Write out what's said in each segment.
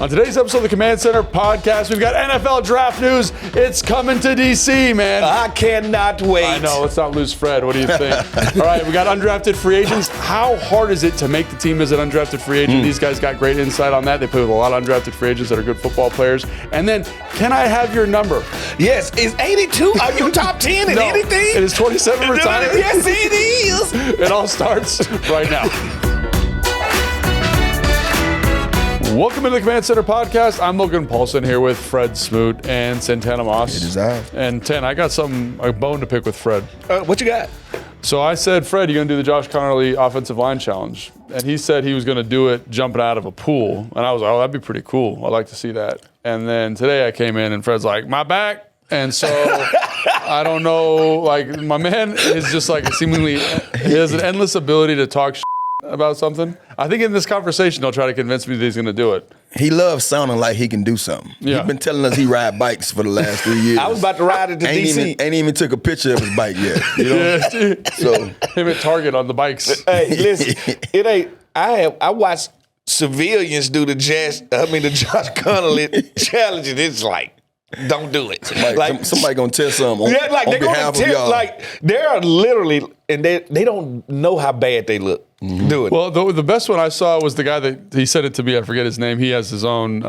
On today's episode of the Command Center podcast, we've got NFL draft news. It's coming to DC, man. I cannot wait. I know. Let's not lose Fred. What do you think? All right, we got undrafted free agents. How hard is it to make the team as an undrafted free agent? These guys got great insight on that. They play with a lot of undrafted free agents that are good football players. And then, can I have your number? Yes. Is 82? Are you top 10 in anything? It is 27 retired. Yes, it is. It all starts right now. Welcome to the Command Center podcast. I'm Logan Paulson here with Fred Smoot and Santana Moss. It is I. And Ten, I got a bone to pick with Fred. What you got? So I said, Fred, you gonna do the Josh Conerly offensive line challenge? And he said he was gonna do it jumping out of a pool. And I was like, oh, that'd be pretty cool. I'd like to see that. And then today I came in and Fred's like, my back. And so I don't know, like my man is just like seemingly, he has an endless ability to talk about something. I think in this conversation, he'll try to convince me that he's going to do it. He loves sounding like he can do something. Yeah. He's been telling us he ride bikes for the last 3 years. I was about to ride it to DC. Ain't even took a picture of his bike yet. You know? Yeah, so him at Target on the bikes. Hey, listen, it ain't. I watched civilians do the Josh Conerly challenge, and it's like, don't do it. Somebody gonna tell something on, yeah, like on they're gonna behalf of tell, y'all. like they are literally, and they don't know how bad they look. Do it. Well, the best one I saw was the guy that he said it to me. I forget his name. He has his own.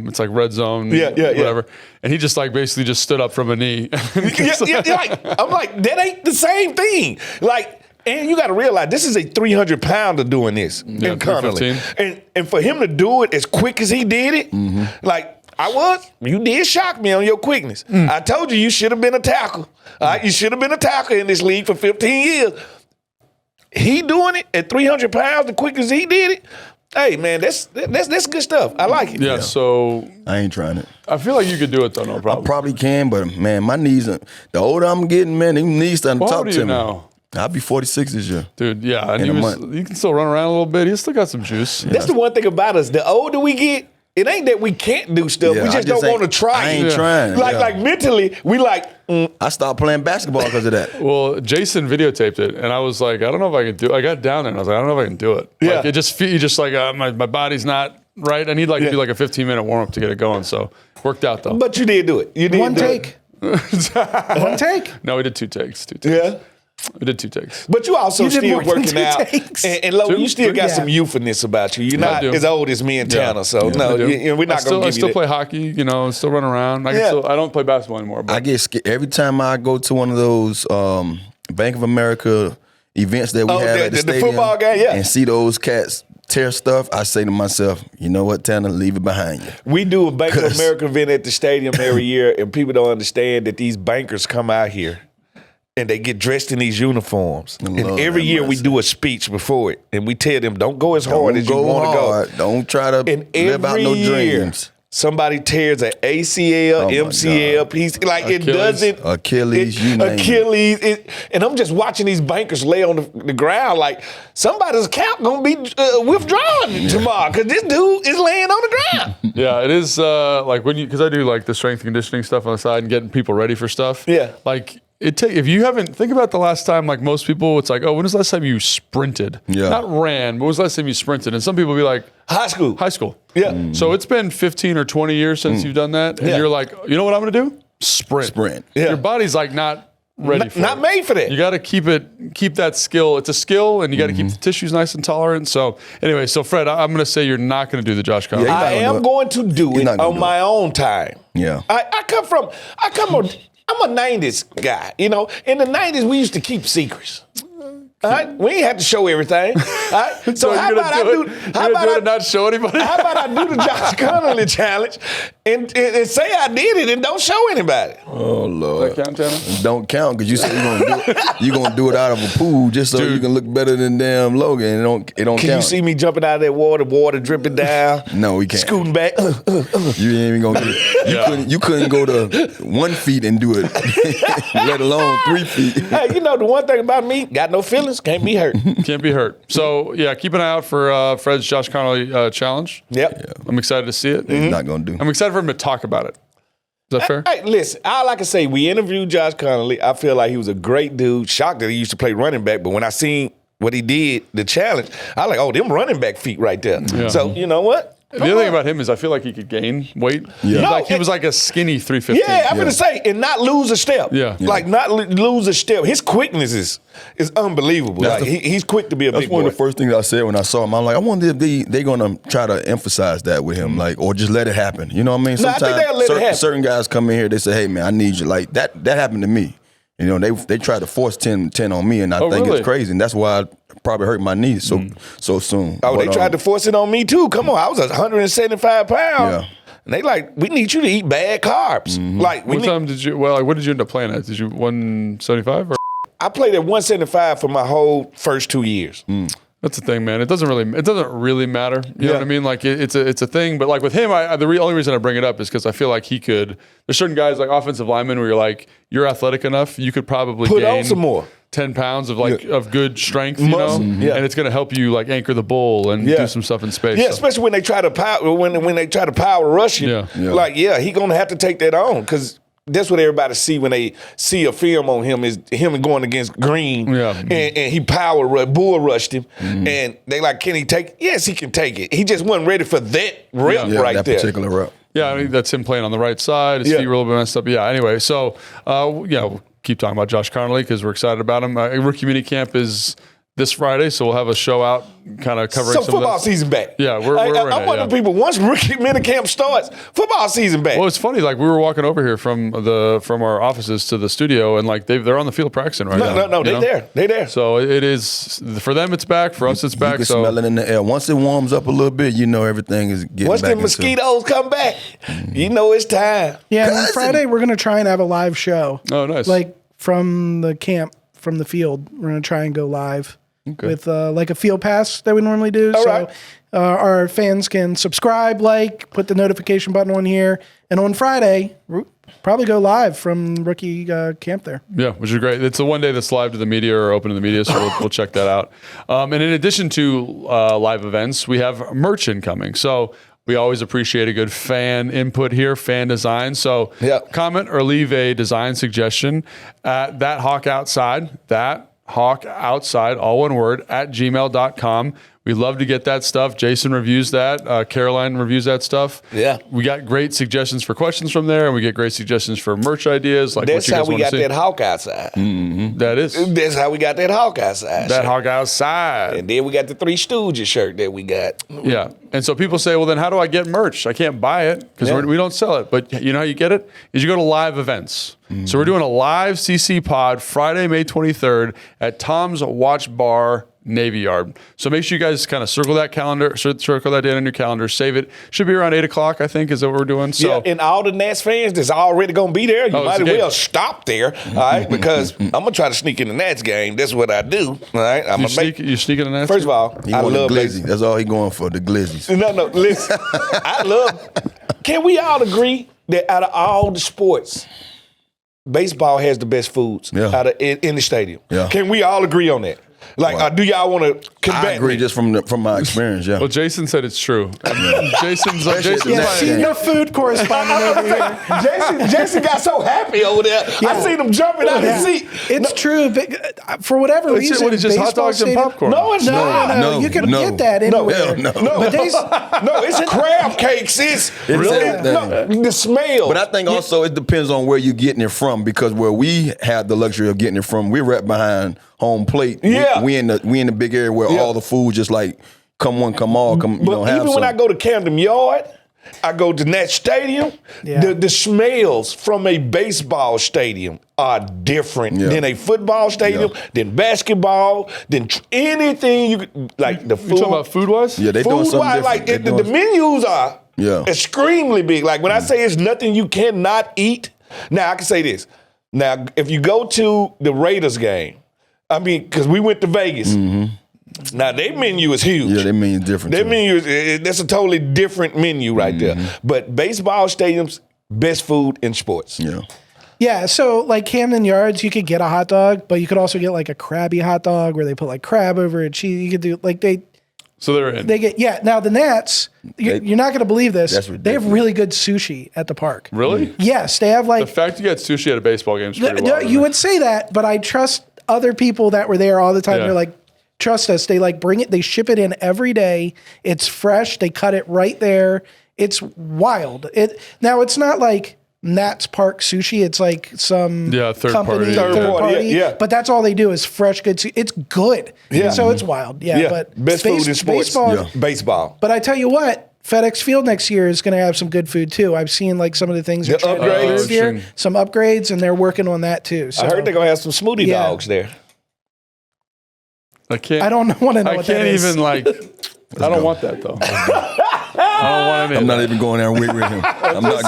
It's like red zone. Whatever. And he just like basically just stood up from a knee. I'm like, that ain't the same thing. Like. And you got to realize this is a 300-pounder doing this in Conerly. And for him to do it as quick as he did it, like you did shock me on your quickness. I told you should have been a tackle. You should have been a tackle in this league for 15 years. He doing it at 300 pounds, the quick as he did it. Hey man, that's good stuff. I like it. Yeah. So I ain't trying it. I feel like you could do it though, no problem. I probably can, but man, my knees. The older I'm getting, man, them knees starting to talk to me. Now? I'll be 46 this year. Dude, yeah. And you can still run around a little bit. He's still got some juice. That's the one thing about us. The older we get, it ain't that we can't do stuff. Yeah, we just don't want to try it. I ain't trying. Like mentally, we like. I stopped playing basketball because of that. Well, Jason videotaped it, and I was like, I don't know if I can do it. I got down there, and I was like, I don't know if I can do it. Yeah. Like, you just like, my body's not right. I need to do like a 15-minute warm-up to get it going. So, worked out, though. But you did do it. You did One take. One take? No, we did two takes. Yeah. We did two takes. But you also still working out. And Lo, you still got some youthness about you. You're not as old as me and Tanner. So, no, we're not going to give you that. I still play hockey, still run around. I don't play basketball anymore. But. I get scared every time I go to one of those Bank of America events that we have at the stadium, football game, and see those cats tear stuff. I say to myself, you know what, Tanner, leave it behind you. We do a Bank of America event at the stadium every year, and people don't understand that these bankers come out here and they get dressed in these uniforms. And every year we do a speech before it, and we tell them, don't go as hard as you want to go. Don't try to live out no dreams. Somebody tears an ACL, MCL piece. Like Achilles. It doesn't. Achilles, you name Achilles. And I'm just watching these bankers lay on the ground like somebody's account going to be withdrawn tomorrow because this dude is laying on the ground. Yeah, it is like because I do like the strength and conditioning stuff on the side and getting people ready for stuff. Yeah. Like, if you haven't, think about the last time, like most people, it's like, oh, when was the last time you sprinted? Yeah. Not ran, but when was the last time you sprinted? And some people will be like, High school. Yeah. So it's been 15 or 20 years since you've done that. And you're like, you know what I'm going to do? Sprint. Yeah. Your body's like not ready for it. Not made for that. You got to keep that skill. It's a skill, and you got to keep the tissues nice and tolerant. So anyway, Fred, I'm going to say you're not going to do the Josh Conerly. I am going to do it on my own time. Yeah. I'm a 90s guy, In the 90s, we used to keep secrets. All right? We ain't have to show everything. All right? So how about I not show anybody? How about I do the Josh Conerly challenge and say I did it and don't show anybody? Oh Lord! Does that count, Tanner? Don't count because you said you're gonna do it out of a pool just so you can look better than damn Logan. It don't count. Can you see me jumping out of that water dripping down? No, we can't. Scooting back. You ain't even gonna do it. You couldn't go to 1 feet and do it, let alone 3 feet. Hey, the one thing about me, got no feelings, can't be hurt. Can't be hurt. So yeah, keep an eye out for Fred's Josh Conerly challenge. Yep. Yeah. I'm excited to see it. He's not gonna do. I'm excited for him to talk about it. Is that fair? Hey, listen, all I can say, we interviewed Josh Conerly. I feel like he was a great dude. Shocked that he used to play running back, but when I seen what he did, the challenge, I like, oh, them running back feet right there. Yeah. So you know what? The other thing about him is I feel like he could gain weight. Yeah. No, He was like a skinny 315. Yeah, I'm gonna say, and not lose a step. Yeah. Like not lose a step. His quickness is unbelievable. Like he's quick to be a big boy. That's one of the first things I said when I saw him. I'm like, I wonder if they're gonna try to emphasize that with him, like, or just let it happen. You know what I mean? No, I think they'll let it happen. Certain guys come in here, they say, hey man, I need you. Like that happened to me. You know, they try to force 10 on me, and I think really? it's crazy, and that's why I probably hurt my knees so soon. Oh, they tried to force it on me too. Come on, I was 175 pounds. Yeah. And they like, we need you to eat bad carbs. Like, What time did you? Well, like, what did you end up playing at? Did you 175 or? I played at 175 for my whole first 2 years. That's the thing, man. It doesn't really matter. You know what I mean? Like it's a thing. But like with him, the only reason I bring it up is because I feel like he could. There's certain guys like offensive linemen where you're like, you're athletic enough, you could probably Put gain on some more. 10 pounds of of good strength, you know, and it's going to help you like anchor the bull and do some stuff in space. Yeah, especially when they try to power rush you. Like, he gonna have to take that on because. That's what everybody see when they see a film on him is him going against Green, and he bull rushed him, and they like, can he take it? Yes, he can take it. He just wasn't ready for that rep that there. particular rep. Yeah, I mean, that's him playing on the right side. His feet were a little bit messed up. Yeah, anyway, so, we'll keep talking about Josh Conerly because we're excited about him. Rookie mini camp is this Friday, so we'll have a show out kind of covering some football season back. Yeah, we're I'm one of the people, once rookie mini camp starts, football season back. Well, it's funny, like we were walking over here from our offices to the studio, and like they're on the field practicing right now. No, they're there. So it is, for them it's back, for us it's back. You can smell it in the air. Once it warms up a little bit, you know everything is getting Once back the mosquitoes come back, you know it's time. Yeah, and on Friday we're going to try and have a live show. Oh, nice. Like from the camp, from the field. We're going to try and go live. Okay. With like a field pass that we normally do. Right. Our fans can subscribe, put the notification button on here. And on Friday, probably go live from rookie camp there. Yeah, which is great. It's the one day that's live to the media or open to the media, so we'll check that out. And in addition to live events, we have merch incoming. So we always appreciate a good fan input here, fan design. So comment or leave a design suggestion at ThatHawkOutside, ThatHawkOutside, all one word, at gmail.com. We love to get that stuff. Jason reviews that. Caroline reviews that stuff. Yeah. We got great suggestions for questions from there, and we get great suggestions for merch ideas. Like that's what you guys how we got see. that Hawk outside. Mm-hmm. That is. That's how we got that Hawk outside. That Hawk outside. And then we got the Three Stooges shirt that we got. Yeah. And so people say, well, then how do I get merch? I can't buy it because we don't sell it. But you know how you get it? Is you go to live events. Mm-hmm. So we're doing a live CC pod Friday, May 23rd at Tom's Watch Bar, Navy Yard. So make sure you guys kind of circle that date on your calendar, save it. Should be around 8 o'clock, I think, is what we're doing. So, and all the Nats fans that's already going to be there, you might as well stop there, all right? Because I'm going to try to sneak in the Nats game. That's what I do, all right? You sneak in the Nats First of all, I love glizzy. That's all he going for, the glizzies. No, listen. I love. Can we all agree that out of all the sports, baseball has the best foods in the stadium? Yeah. Can we all agree on that? Like, do y'all want to combat I agree me? just from my experience, yeah. Well, Jason said it's true. Jason's senior food correspondent over here. Jason got so happy over there. Yeah. I seen him jumping out his seat. It's true. For whatever reason, what is just hot dogs and popcorn? No, it's not. No, you can get that anywhere. No, it's crab cakes. It's the smell. But I think also it depends on where you're getting it from, because where we have the luxury of getting it from, we're right behind home plate. Yeah. We in the big area where all the food just like come one, come all, come. But even when I go to Camden Yard, I go to Nats Stadium, the smells from a baseball stadium are different than a football stadium, than basketball, than anything you could, like the food. You talking about food-wise? Yeah, they doing something different. Like the menus are extremely big. Like when I say it's nothing you cannot eat. Now I can say this. Now if you go to the Raiders game, I mean, because we went to Vegas. Mm-hmm. Now, their menu is huge. Yeah, their menu is different. Their menu that's a totally different menu right there. But baseball stadiums, best food in sports. Yeah. Yeah, so like Camden Yards, you could get a hot dog, but you could also get like a crabby hot dog where they put like crab over it, cheese. You could do like So they're in. They get Now the Nats, you're not going to believe this. They have really good sushi at the park. Really? Yes, they have like the fact you get sushi at a baseball game is pretty wild. You would say that, but I trust other people that were there all the time. They're like, trust us. They like bring it. They ship it in every day. It's fresh. They cut it right there. It's wild. Now it's not like Nat's Park Sushi. It's like some third company, party. third party. Yeah. But that's all they do is fresh good sushi. It's good. Yeah. So it's wild. Yeah. But best food in sports. Baseball. But I tell you what, FedEx Field next year is going to have some good food too. I've seen like some of the things they're trying to improve here, some upgrades, and they're working on that too. So I heard they're going to have some smoothie dogs there. I don't want to know what that is. I can't even I don't want that though. I don't want any. I'm not even going there with him. I'm not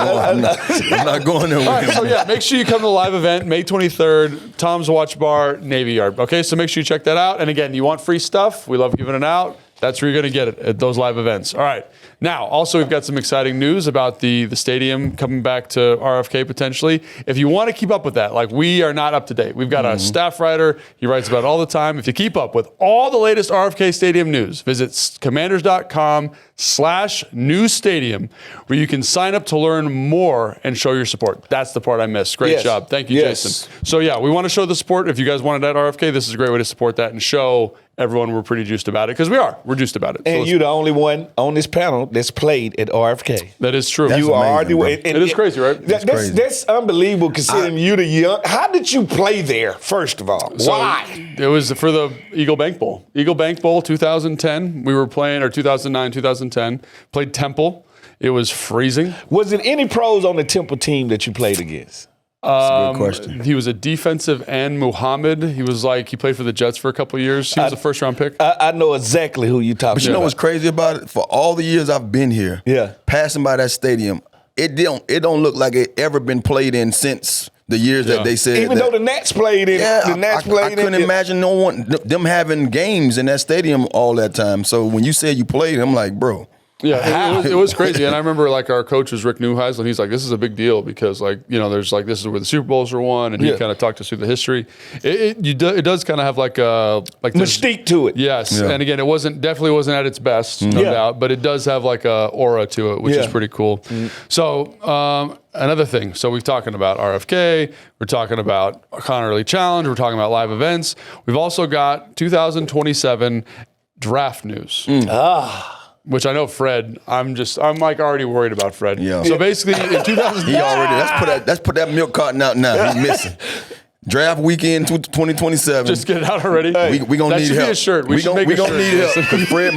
going there with him. So yeah, make sure you come to the live event, May 23rd, Tom's Watch Bar, Navy Yard. Okay, so make sure you check that out. And again, you want free stuff? We love giving it out. That's where you're going to get it at those live events. All right. Now, also, we've got some exciting news about the stadium coming back to RFK potentially. If you want to keep up with that, like we are not up to date. We've got a staff writer. He writes about it all the time. If you keep up with all the latest RFK Stadium news, visit commanders.com/new stadium, where you can sign up to learn more and show your support. That's the part I missed. Great job. Thank you, Jason. So yeah, we want to show the support. If you guys wanted at RFK, this is a great way to support that and show everyone we're pretty juiced about it, because we are. We're juiced about it. And you're the only one on this panel that's played at RFK. That is true. You are the one. It is crazy, right? That's unbelievable considering you're the young. How did you play there, first of all? Why? It was for the Eagle Bank Bowl. Eagle Bank Bowl 2010. We were playing, or 2009, 2010. Played Temple. It was freezing. Was it any pros on the Temple team that you played against? That's a good question. He was a defensive end, Muhammad. He played for the Jets for a couple of years. He was a first-round pick. I know exactly who you're talking about. But you know what's crazy about it? For all the years I've been here, passing by that stadium, it don't look like it ever been played in since the years that they said. Even though the Nats played in, I couldn't imagine them having games in that stadium all that time. So when you said you played, I'm like, bro. Yeah, it was crazy. And I remember our coach was Rick Neuheisel, and he's like, this is a big deal because there's this is where the Super Bowls were won, and he kind of talked us through the history. It does kind of have like mystique to it. Yes. Yeah. And again, definitely wasn't at its best, no doubt, but it does have like a aura to it, which is pretty cool. So another thing, so we're talking about RFK, we're talking about Conerly Challenge, we're talking about live events. We've also got 2027 draft news. Which I know Fred, I'm like already worried about Fred. Yeah. So basically in 2000, let's put that milk carton out now. He's missing. Draft weekend 2027. Just get it out already. We gonna need help. That should be a shirt. We gonna need help because Fred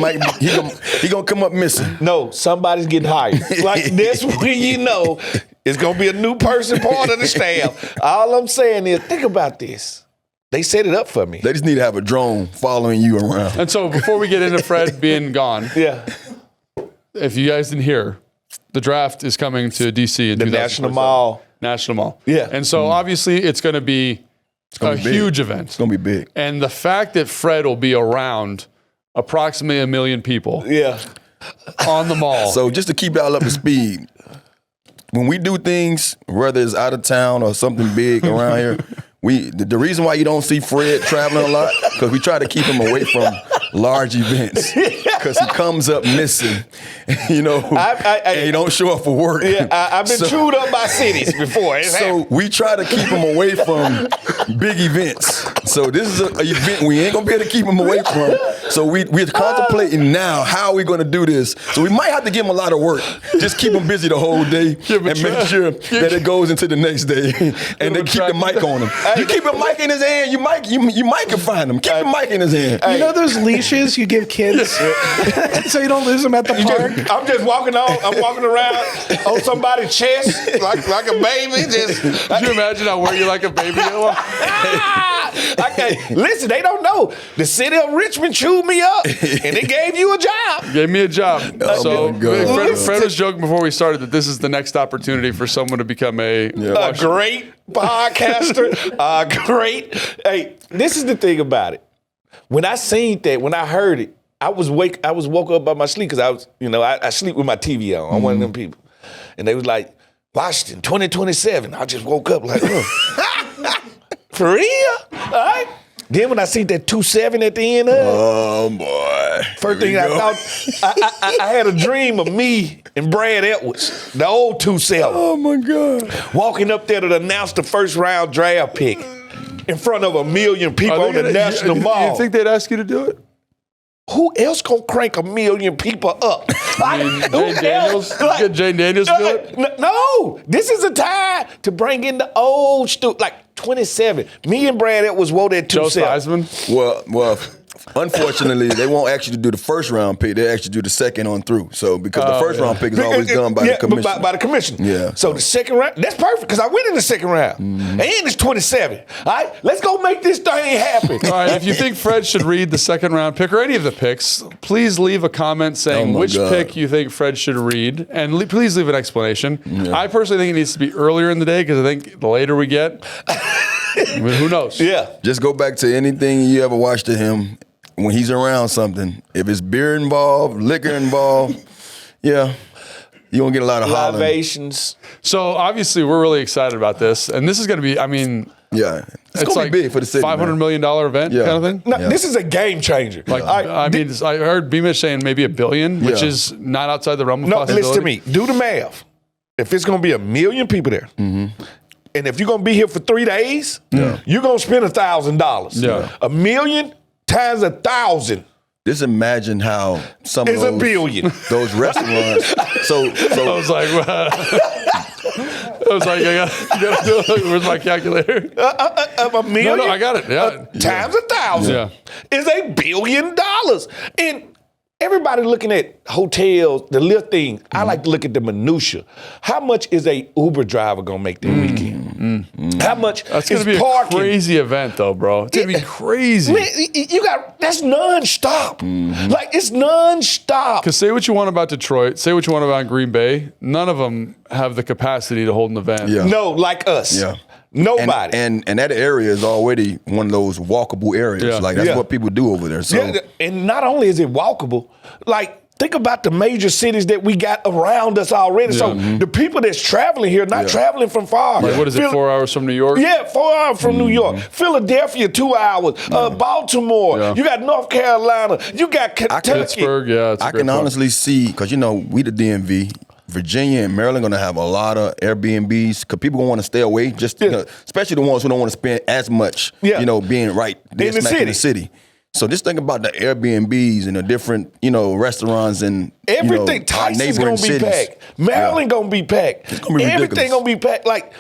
he gonna come up missing. No, somebody's getting hired. Like this when you know it's gonna be a new person part of the staff. All I'm saying is think about this. They set it up for me. They just need to have a drone following you around. And so before we get into Fred being gone, if you guys didn't hear, the draft is coming to DC in the National Mall. National Mall. Yeah. And so obviously it's going to be a huge event. It's going to be big. And the fact that Fred will be around approximately 1 million people on the mall. So just to keep y'all up to speed, when we do things, whether it's out of town or something big around here, the reason why you don't see Fred traveling a lot, because we try to keep him away from large events, because he comes up missing, and he don't show up for work. Yeah, I've been chewed up by cities before. So we try to keep him away from big events. So this is an event we ain't gonna be able to keep him away from. So we're contemplating now how we're gonna do this. So we might have to give him a lot of work. Just keep him busy the whole day and make sure that it goes into the next day. And then keep the mic on him. You keep a mic in his hand, you might can find him. Keep the mic in his hand. You know those leashes you give kids so you don't lose them at the park? I'm just walking around on somebody's chest like a baby. Could you imagine I wear you like a baby? Listen, they don't know. The city of Richmond chewed me up, and they gave you a job. Gave me a job. Fred was joking before we started that this is the next opportunity for someone to become a great podcaster. Hey, this is the thing about it. When I seen that, when I heard it, I was woke up by my sleep because I sleep with my TV on. I'm one of them people, and they was like, Washington 2027. I just woke up like, for real? All right. Then when I see that 2-7 at the end of it, oh boy! First thing I thought, I had a dream of me and Brad Edwards, the old 2-7. Oh my God! Walking up there to announce the first round draft pick in front of 1 million people on the National Mall. You think they'd ask you to do it? who else gonna crank 1 million people up? Jane Daniels? Get Jane Daniels to do it? No, this is a time to bring in the old like 27. Me and Brad Edwards wrote at 27. Joe Theismann? Well, unfortunately, they won't actually do the first round pick. They actually do the second on through. So because the first round pick is always done by the commission. By the commission. Yeah. So the second round, that's perfect because I went in the second round. And it's 27. All right, let's go make this thing happen. All right, if you think Fred should read the second round pick or any of the picks, please leave a comment saying which pick you think Fred should read, and please leave an explanation. Yeah. I personally think it needs to be earlier in the day because I think the later we get, I mean, who knows? Yeah. Just go back to anything you ever watched of him when he's around something. If it's beer involved, liquor involved, yeah, you're going to get a lot of hollering. Libations. So obviously we're really excited about this, and this is going to be, I mean, yeah, it's going to like be big for the city. $500 million event kind of thing. No, this is a game changer. Like, I mean, I heard B-Mitch saying maybe $1 billion, which is not outside the realm of possibility. Listen to me. Do the math. If it's going to be 1 million people there, and if you're going to be here for 3 days, you're going to spend $1,000. Yeah. 1 million times 1,000. Just imagine how some of It's $1 billion. those restaurants. So I was like, I gotta do it. Where's my calculator? $1 million? No, I got it. Yeah. Times 1,000 is $1 billion. And everybody looking at hotels, the little thing, I like to look at the minutia. How much is a Uber driver gonna make that weekend? How much That's gonna is be parking? a crazy event, though, bro. It's gonna be crazy. Man, that's nonstop. Like, it's nonstop. Because say what you want about Detroit, say what you want about Green Bay, none of them have the capacity to hold an event. Yeah. No, like us. Yeah. Nobody. And that area is already one of those walkable areas. Yeah. Like, that's what people do over there. So. Yeah, and not only is it walkable, like, think about the major cities that we got around us already. So the people that's traveling here, not traveling from far. Like, what is it, 4 hours from New York? Yeah, 4 hours from New York. Philadelphia, 2 hours. Baltimore. Yeah. You got North Carolina. You got Kentucky. Pittsburgh, yeah. I can honestly see, because, we the DMV, Virginia and Maryland going to have a lot of Airbnbs because people going to want to stay away, just especially the ones who don't want to spend as much, being right there in the city. So just think about the Airbnbs and the different, restaurants and everything. Tyson's going to be packed. Maryland going to be packed. It's going to be ridiculous. Everything going to be packed. Like,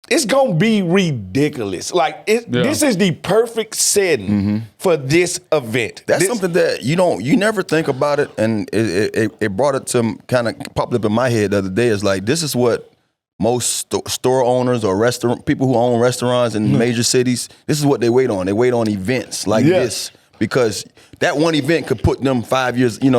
it's going to be ridiculous. Like, this is the perfect setting for this event. That's something that you never think about it, and it brought it to kind of popped up in my head the other day. Is like, this is what most store owners or people who own restaurants in major cities, this is what they wait on. They wait on events like this because that one event could put them 5 years, game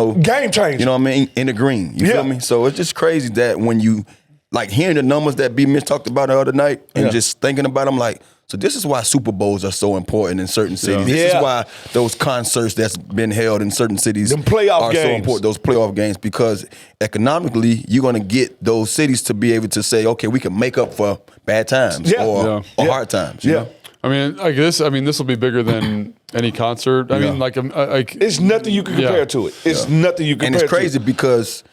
changer. You know what I mean? In the green. You feel me? So it's just crazy that when you like hearing the numbers that B-Mitch talked about the other night and just thinking about them, like, so this is why Super Bowls are so important in certain cities. This is why those concerts that's been held in certain cities them playoff are games. so important, those playoff games, because economically, you're going to get those cities to be able to say, okay, we can make up for bad times or hard times. You know? I mean, like this will be bigger than any concert. I mean, like it's nothing you can compare to it. It's nothing you can compare to. And it's crazy because,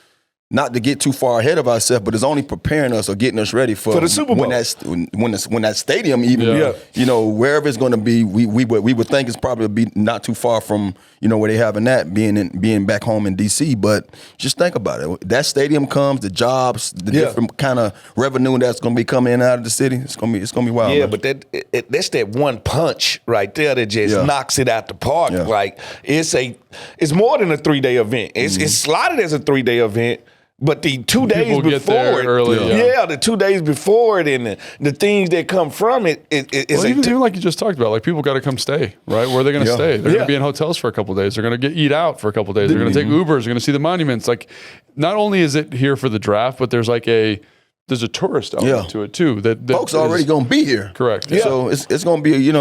not to get too far ahead of ourselves, but it's only preparing us or getting us ready for the Super Bowl. When that stadium even, wherever it's going to be, we would think it's probably be not too far from where they having that being back home in DC. But just think about it. That stadium comes, the jobs, the different kind of revenue that's going to be coming in and out of the city. It's going to be wild. Yeah, man. but that's that one punch right there that just knocks it out the park. Yeah. Like it's more than a 3-day event. It's slotted as a 3-day event. But the 2 days People get before there it, early, the 2 days before it, and the things that come from it, even like you just talked about, like people got to come stay, right? Where are they going to stay? They're going to be in hotels for a couple of days. They're going to eat out for a couple of days. They're going to take Ubers. They're going to see the monuments. Like, not only is it here for the draft, but there's there's a tourist element to it too. That folks are already going to be here. Correct. Yeah. So it's going to be,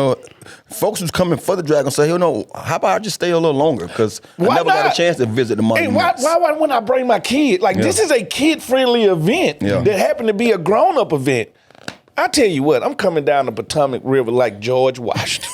folks who's coming for the draft going to say, how about I just stay a little longer? Because I never got a chance to visit the monuments. Why when I bring my kid? Like, this is a kid-friendly event that happened to be a grown-up event. I tell you what, I'm coming down the Potomac River like George Washington.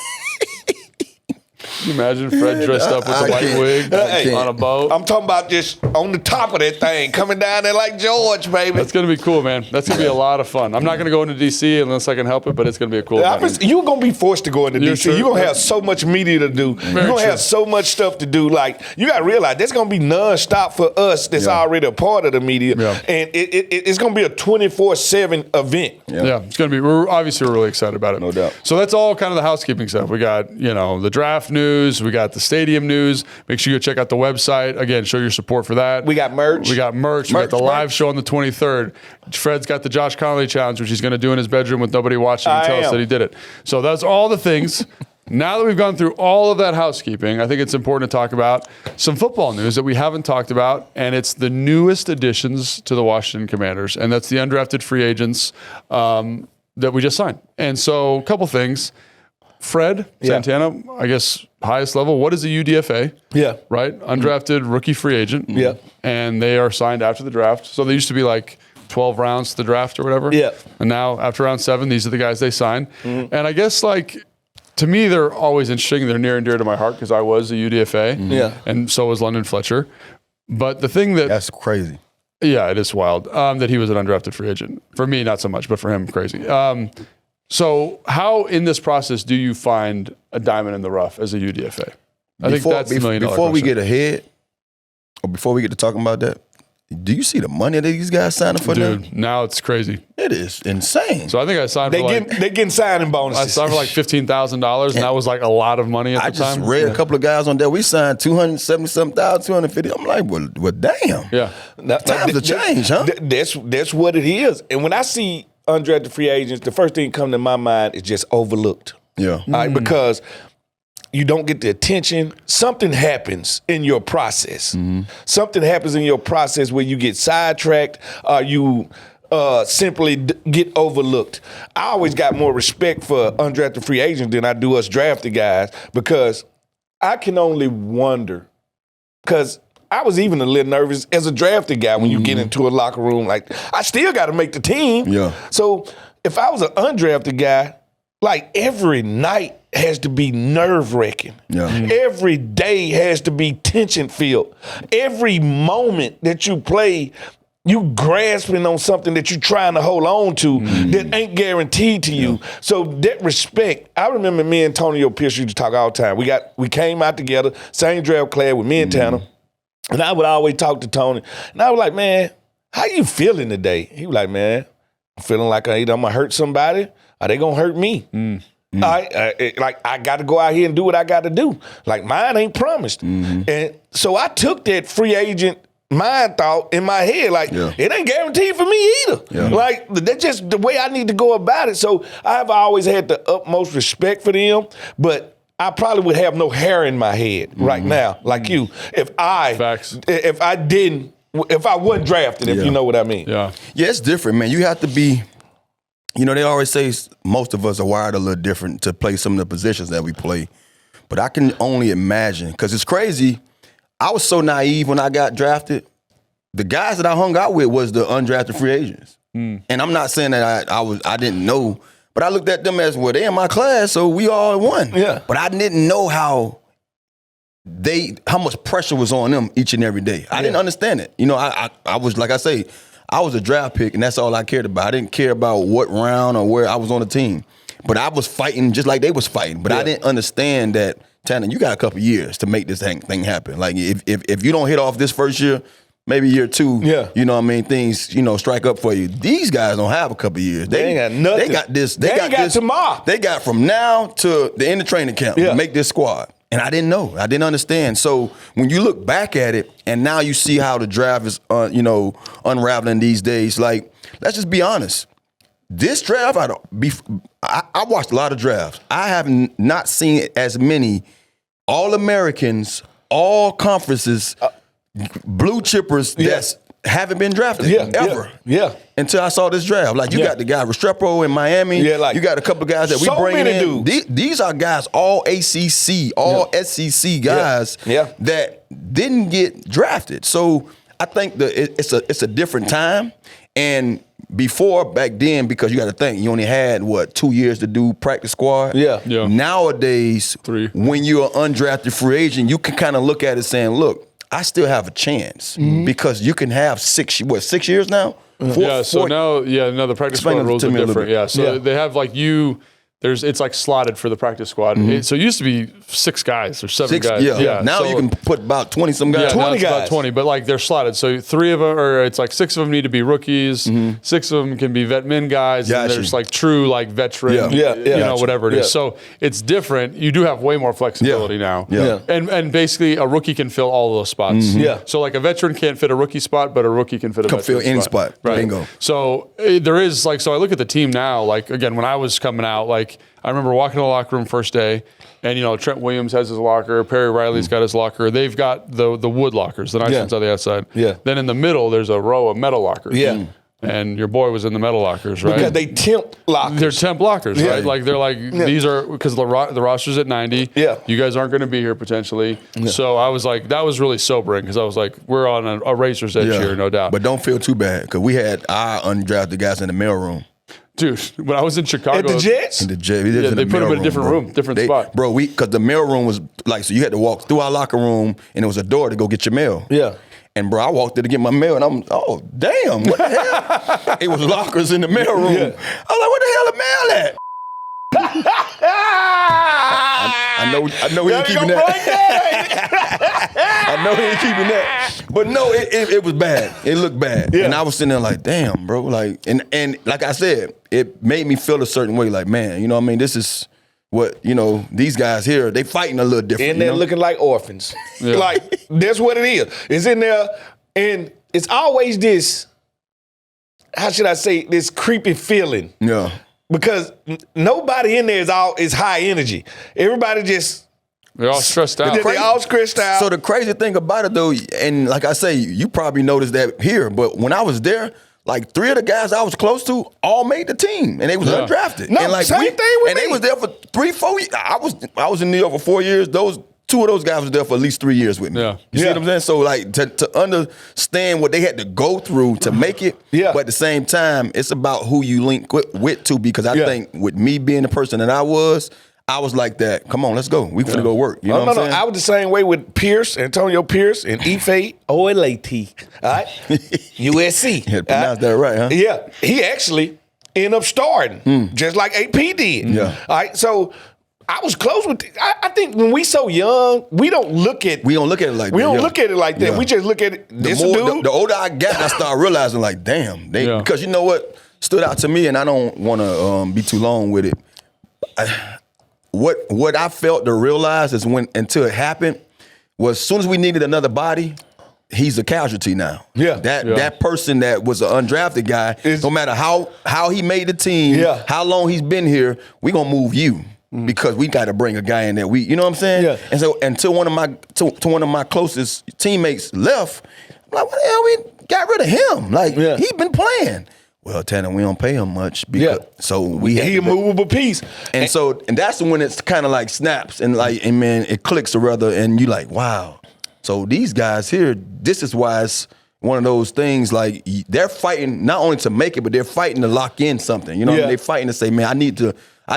Can you imagine Fred dressed up with the white wig on a boat? I'm talking about just on the top of that thing, coming down there like George, baby. That's going to be cool, man. That's going to be a lot of fun. I'm not going to go into D.C. unless I can help it, but it's going to be a cool event. You're going to be forced to go into D.C. Sure? You're going to have so much media to do. You're going to have so much stuff to do. Like, you got to realize there's going to be nonstop for us that's already a part of the media. Yeah. And it's going to be a 24/7 event. Yeah, it's going to be. We're really excited about it. No doubt. So that's all kind of the housekeeping stuff. We got, the draft news. We got the stadium news. Make sure you go check out the website. Again, show your support for that. We got merch. We got the live show on the 23rd. Fred's got the Josh Conerly challenge, which he's going to do in his bedroom with nobody watching and tell us that he did it. So that's all the things. Now that we've gone through all of that housekeeping, I think it's important to talk about some football news that we haven't talked about, and it's the newest additions to the Washington Commanders, and that's the undrafted free agents that we just signed. And so a couple things. Fred Santana, I guess, highest level. What is a UDFA? Yeah. Right? Undrafted rookie free agent. Yeah. And they are signed after the draft. So they used to be like 12 rounds to the draft or whatever. Yeah. And now after round 7, these are the guys they sign. And I guess to me, they're always interesting. They're near and dear to my heart because I was a UDFA. Yeah. And so was London Fletcher. But the thing that's crazy. Yeah, it is wild that he was an undrafted free agent. For me, not so much, but for him, crazy. So how in this process do you find a diamond in the rough as a UDFA? I think that's the $1 million Before we get ahead, or before we get to talking about that, do you see the money that these guys signing for now? Dude, now it's crazy. It is insane. So I think I signed they're getting signing bonuses. I signed for like $15,000, and that was like a lot of money at the time. I just read a couple of guys on there. We signed 270-something, 250. I'm like, well, damn. Yeah. Times have changed, huh? That's what it is. And when I see undrafted free agents, the first thing that comes to my mind is just overlooked. Yeah. Because you don't get the attention. Something happens in your process. Something happens in your process where you get sidetracked or you simply get overlooked. I always got more respect for undrafted free agents than I do us drafted guys because I can only wonder because I was even a little nervous as a drafted guy when you get into a locker room. Like, I still got to make the team. Yeah. So if I was an undrafted guy, like every night has to be nerve-wracking. Yeah. Every day has to be tension-filled. Every moment that you play, you grasping on something that you're trying to hold on to that ain't guaranteed to you. So that respect, I remember me and Antonio Pierce used to talk all the time. We came out together, same draft class with me and Tanner. And I would always talk to Tony. And I was like, man, how you feeling today? He was like, man, I'm feeling like either I'm going to hurt somebody or they going to hurt me. I got to go out here and do what I got to do. Like, mine ain't promised. And so I took that free agent mind thought in my head, like, it ain't guaranteed for me either. Like, that's just the way I need to go about it. So I've always had the utmost respect for them, but I probably would have no hair in my head right now, like you, if I wasn't drafted, if you know what I mean. Yeah, it's different, man. You have to be, they always say most of us are wired a little different to play some of the positions that we play. But I can only imagine, because it's crazy. I was so naive when I got drafted. The guys that I hung out with was the undrafted free agents. And I'm not saying that I didn't know, but I looked at them as, well, they in my class, so we all won. Yeah. But I didn't know how much pressure was on them each and every day. I didn't understand it. I was, like I say, I was a draft pick, and that's all I cared about. I didn't care about what round or where I was on the team. But I was fighting just like they was fighting. But I didn't understand that, Tanner, you got a couple years to make this thing happen. Like, if you don't hit off this first year, maybe year 2, you know what I mean, things, strike up for you. These guys don't have a couple years. They ain't got nothing. They got this. They got tomorrow. They got from now to the end of training camp to make this squad. And I didn't know. I didn't understand. So when you look back at it and now you see how the draft is, unraveling these days, like, let's just be honest. This draft, I watched a lot of drafts. I have not seen as many All-Americans, all conferences, blue chippers that haven't been drafted ever. Until I saw this draft. Like, you got the guy Restrepo in Miami. You got a couple of guys that we bring in. These are guys, all ACC, all SEC guys that didn't get drafted. So I think it's a different time. And before, back then, because you got to think, you only had, 2 years to do practice squad? Yeah. Nowadays, 3. when you're an undrafted free agent, you can kind of look at it saying, look, I still have a chance because you can have 6 years now? Now the practice squad rules are different. Yeah, so they have like it's like slotted for the practice squad. So it used to be 6 guys or 7 guys. Yeah. Now you can put about 20 some guys. Yeah, 20 guys. About 20, but like they're slotted. So 3 of them, or it's like 6 of them need to be rookies. 6 of them can be vet min guys. And there's like true like veteran, whatever it is. So it's different. You do have way more flexibility now. Yeah. And basically a rookie can fill all of those spots. Yeah. So like a veteran can't fit a rookie spot, but a rookie can fit a veteran fill any spot. Right. Bingo. So there is like, so I look at the team now, like again, when I was coming out, like I remember walking in the locker room first day, and Trent Williams has his locker, Perry Riley's got his locker. They've got the wood lockers, the nice ones on the outside. Yeah. Then in the middle, there's a row of metal lockers. Yeah. And your boy was in the metal lockers, right? Because they temp lockers. They're temp lockers, right? Like they're like these are because the roster's at 90. Yeah. You guys aren't going to be here potentially. Yeah. So I was like, that was really sobering because I was like, we're on a razor's edge here, no doubt. But don't feel too bad because we had our undrafted guys in the mail room. Dude, when I was in Chicago. At the Jets? In the Jets. They put them in a different room, different spot. Bro, because the mail room was like, so you had to walk through our locker room and there was a door to go get your mail. Yeah. And bro, I walked there to get my mail and I'm, oh, damn, what the hell? It was lockers in the mail room. Yeah. I was like, where the hell the mail at? I know he ain't keeping that. I know he ain't keeping that. But no, it was bad. It looked bad. Yeah. And I was sitting there like, damn, bro. Like, and like I said, it made me feel a certain way. Like, man, you know what I mean? This is what, these guys here, they fighting a little different. And they're looking like orphans. Yeah. Like, that's what it is. It's in there, and it's always this, how should I say, this creepy feeling. Yeah. Because nobody in there is high energy. Everybody just... They're all stressed out. They're all stressed out. So the crazy thing about it, though, and like I say, you probably noticed that here, but when I was there, like 3 of the guys I was close to all made the team, and they was undrafted. No, and like same thing with me. they was there for 3-4 years. I was in New York for 4 years. 2 of those guys was there for at least 3 years with me. Yeah. You see what I'm saying? So like to understand what they had to go through to make it, but at the same time, it's about who you link with too, because I think with me being the person that I was like that. Come on, let's go. We finna go work. You know what I'm saying? I was the same way with Pierce, Antonio Pierce, and Ife Oelate. All right, USC. You had to pronounce that right, huh? Yeah, he actually ended up starting, just like AP did. Yeah. All right, so I was close with. I think when we so young, we don't look at. We don't look at it like that. We don't look at it like that. Yeah. We just look at it. The older I got, I started realizing like, damn, because you know what stood out to me, and I don't want to be too long with it. What I felt to realize is until it happened was as soon as we needed another body, he's a casualty now. Yeah. That person that was an undrafted guy, no matter how he made the team, how long he's been here, we gonna move you. Because we got to bring a guy in there. You know what I'm saying? Yeah. And so until one of my closest teammates left, I'm like, what the hell? We got rid of him. Like he been playing. Well, Tanner, we don't pay him much because so he a movable piece. And that's when it's kind of like snaps and man, it clicks or rather, and you like, wow. So these guys here, this is why it's one of those things like they're fighting not only to make it, but they're fighting to lock in something. You know, they're fighting to say, man, I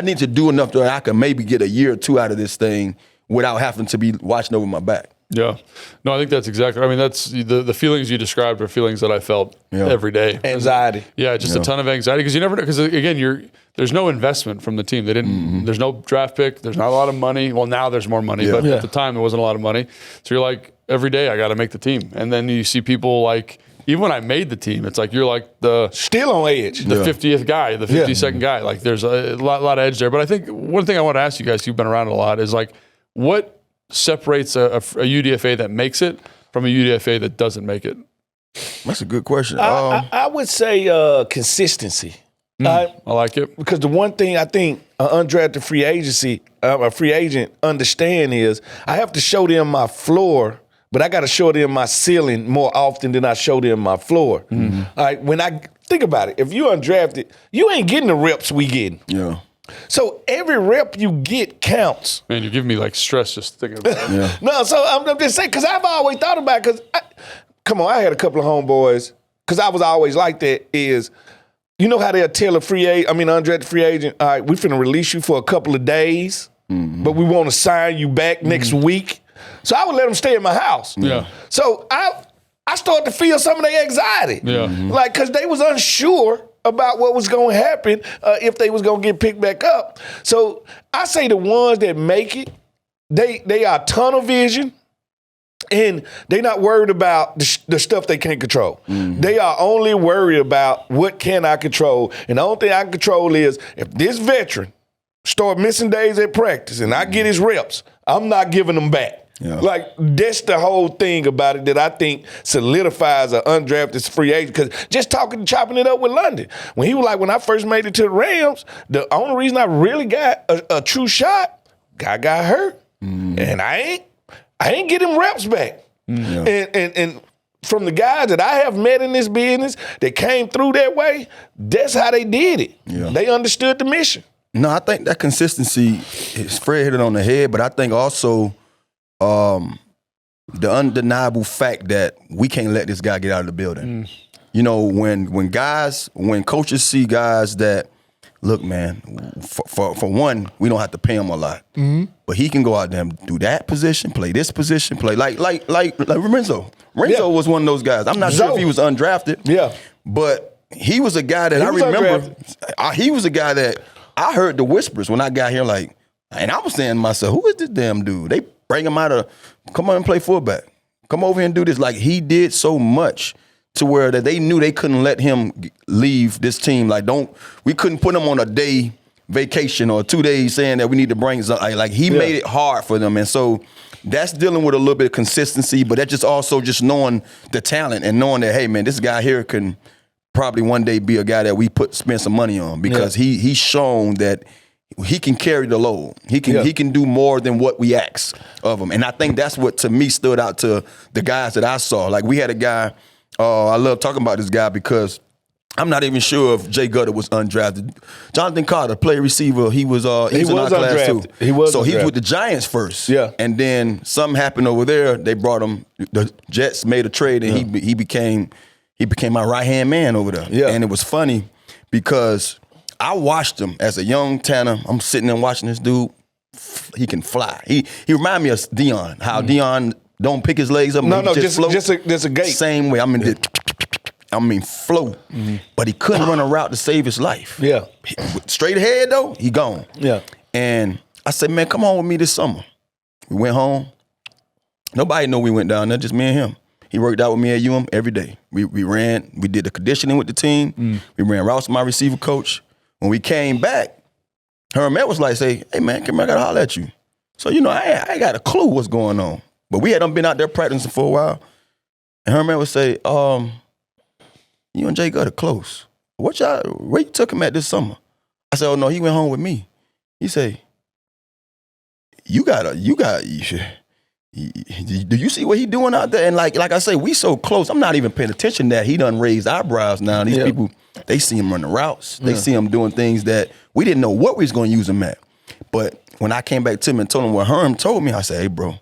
need to do enough that I can maybe get a year or 2 out of this thing without having to be watching over my back. Yeah. No, I think that's exactly, I mean, that's the feelings you described are feelings that I felt every day. Anxiety. Yeah, just a ton of anxiety because you never know, because again, there's no investment from the team. They didn't, there's no draft pick, there's not a lot of money. Well, now there's more money, but at the time there wasn't a lot of money. So you're like, every day I got to make the team. And then you see people like, even when I made the team, it's like you're like still on edge. The 50th guy, the 52nd guy. Like there's a lot of edge there. But I think one thing I want to ask you guys, you've been around a lot, is like what separates a UDFA that makes it from a UDFA that doesn't make it? That's a good question. I would say consistency. I like it. Because the one thing I think an undrafted a free agent understand is I have to show them my floor, but I got to show them my ceiling more often than I show them my floor. All right, when I think about it, if you're undrafted, you ain't getting the reps we getting. Yeah. So every rep you get counts. Man, you're giving me like stress just thinking about it. No, so I'm just saying, because I've always thought about it, come on, I had a couple of homeboys because I was always like that, is you know how they'll tell undrafted free agent, all right, we finna release you for a couple of days, but we want to sign you back next week. So I would let them stay in my house. Yeah. So I started to feel some of their anxiety. Yeah. Like, because they was unsure about what was going to happen if they was going to get picked back up. So I say the ones that make it, they are tunnel vision, and they not worried about the stuff they can't control. They are only worried about what can I control. And the only thing I can control is if this veteran start missing days at practice and I get his reps, I'm not giving them back. Yeah. Like, that's the whole thing about it that I think solidifies an undrafted free agent. Because just chopping it up with London, when he was like, when I first made it to the Rams, the only reason I really got a true shot, guy got hurt. And I ain't getting reps back. And from the guys that I have met in this business that came through that way, that's how they did it. Yeah. They understood the mission. No, I think that consistency is Fred hit it on the head, but I think also the undeniable fact that we can't let this guy get out of the building. You know, when coaches see guys that, look, man, for one, we don't have to pay him a lot, but he can go out there and do that position, play this position, play like Renzo. Renzo was one of those guys. I'm not sure if he was undrafted, but he was a guy that I remember. He was a guy that I heard the whispers when I got here, like, and I was saying to myself, who is this damn dude? They bring him out of, come on and play fullback. Come over here and do this. Like, he did so much to where that they knew they couldn't let him leave this team. Like, we couldn't put him on a day vacation or 2 days saying that we need to bring something. Like, he made it hard for them. And so that's dealing with a little bit of consistency, but that's just also just knowing the talent and knowing that, hey, man, this guy here can probably one day be a guy that we spend some money on, because he's shown that he can carry the load. He can do more than what we ask of him. And I think that's what, to me, stood out to the guys that I saw. Like, we had a guy, I love talking about this guy because I'm not even sure if Jay Gutter was undrafted. Jonathan Carter, play receiver, he was in our class too. He was with the Giants first. Yeah. And then something happened over there. They brought him, the Jets made a trade, and he became my right-hand man over there. Yeah. And it was funny because I watched him as a young Tanner. I'm sitting there watching this dude. He can fly. He reminded me of Deion. How Deion don't pick his legs up. Just a gate. Same way. Float. But he couldn't run a route to save his life. Yeah. Straight ahead though, he gone. Yeah. And I said, man, come on with me this summer. We went home. Nobody knew we went down there. Just me and him. He worked out with me at UM every day. We did the conditioning with the team. We ran routes with my receiver coach. When we came back, Herman was like, hey man, come here, I gotta holler at you. So, you know, I ain't got a clue what's going on. But we had been out there practicing for a while. And Herman would say, you and Jay Gutter close. Where you took him at this summer? I said, oh no, he went home with me. He said, do you see what he doing out there? And like I say, we so close. I'm not even paying attention that he done raised eyebrows now. These people, they see him running routes. They see him doing things that we didn't know what we was going to use him at. But when I came back to him and told him what Herm told me, I said, hey, bro,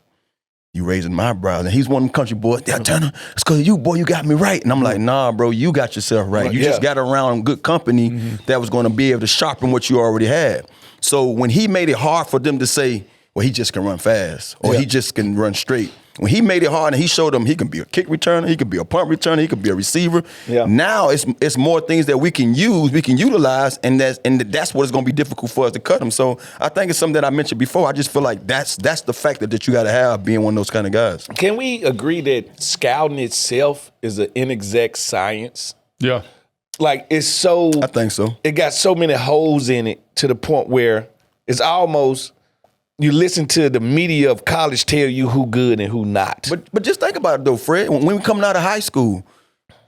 you raising my eyebrows. And he's one of them country boys. Yeah, Tanner, it's because of you, boy. You got me right. And I'm like, nah, bro, you got yourself right. You just got around good company that was going to be able to sharpen what you already had. So when he made it hard for them to say, well, he just can run fast, or he just can run straight. When he made it hard and he showed them he can be a kick returner, he can be a punt returner, he can be a receiver. Yeah. Now it's more things that we can use, we can utilize, and that's what is going to be difficult for us to cut him. So I think it's something that I mentioned before. I just feel like that's the factor that you got to have being one of those kind of guys. Can we agree that scouting itself is an inexact science? Yeah. Like, it's so... I think so. It got so many holes in it to the point where it's almost... You listen to the media of college tell you who good and who not. But just think about it though, Fred. When we coming out of high school,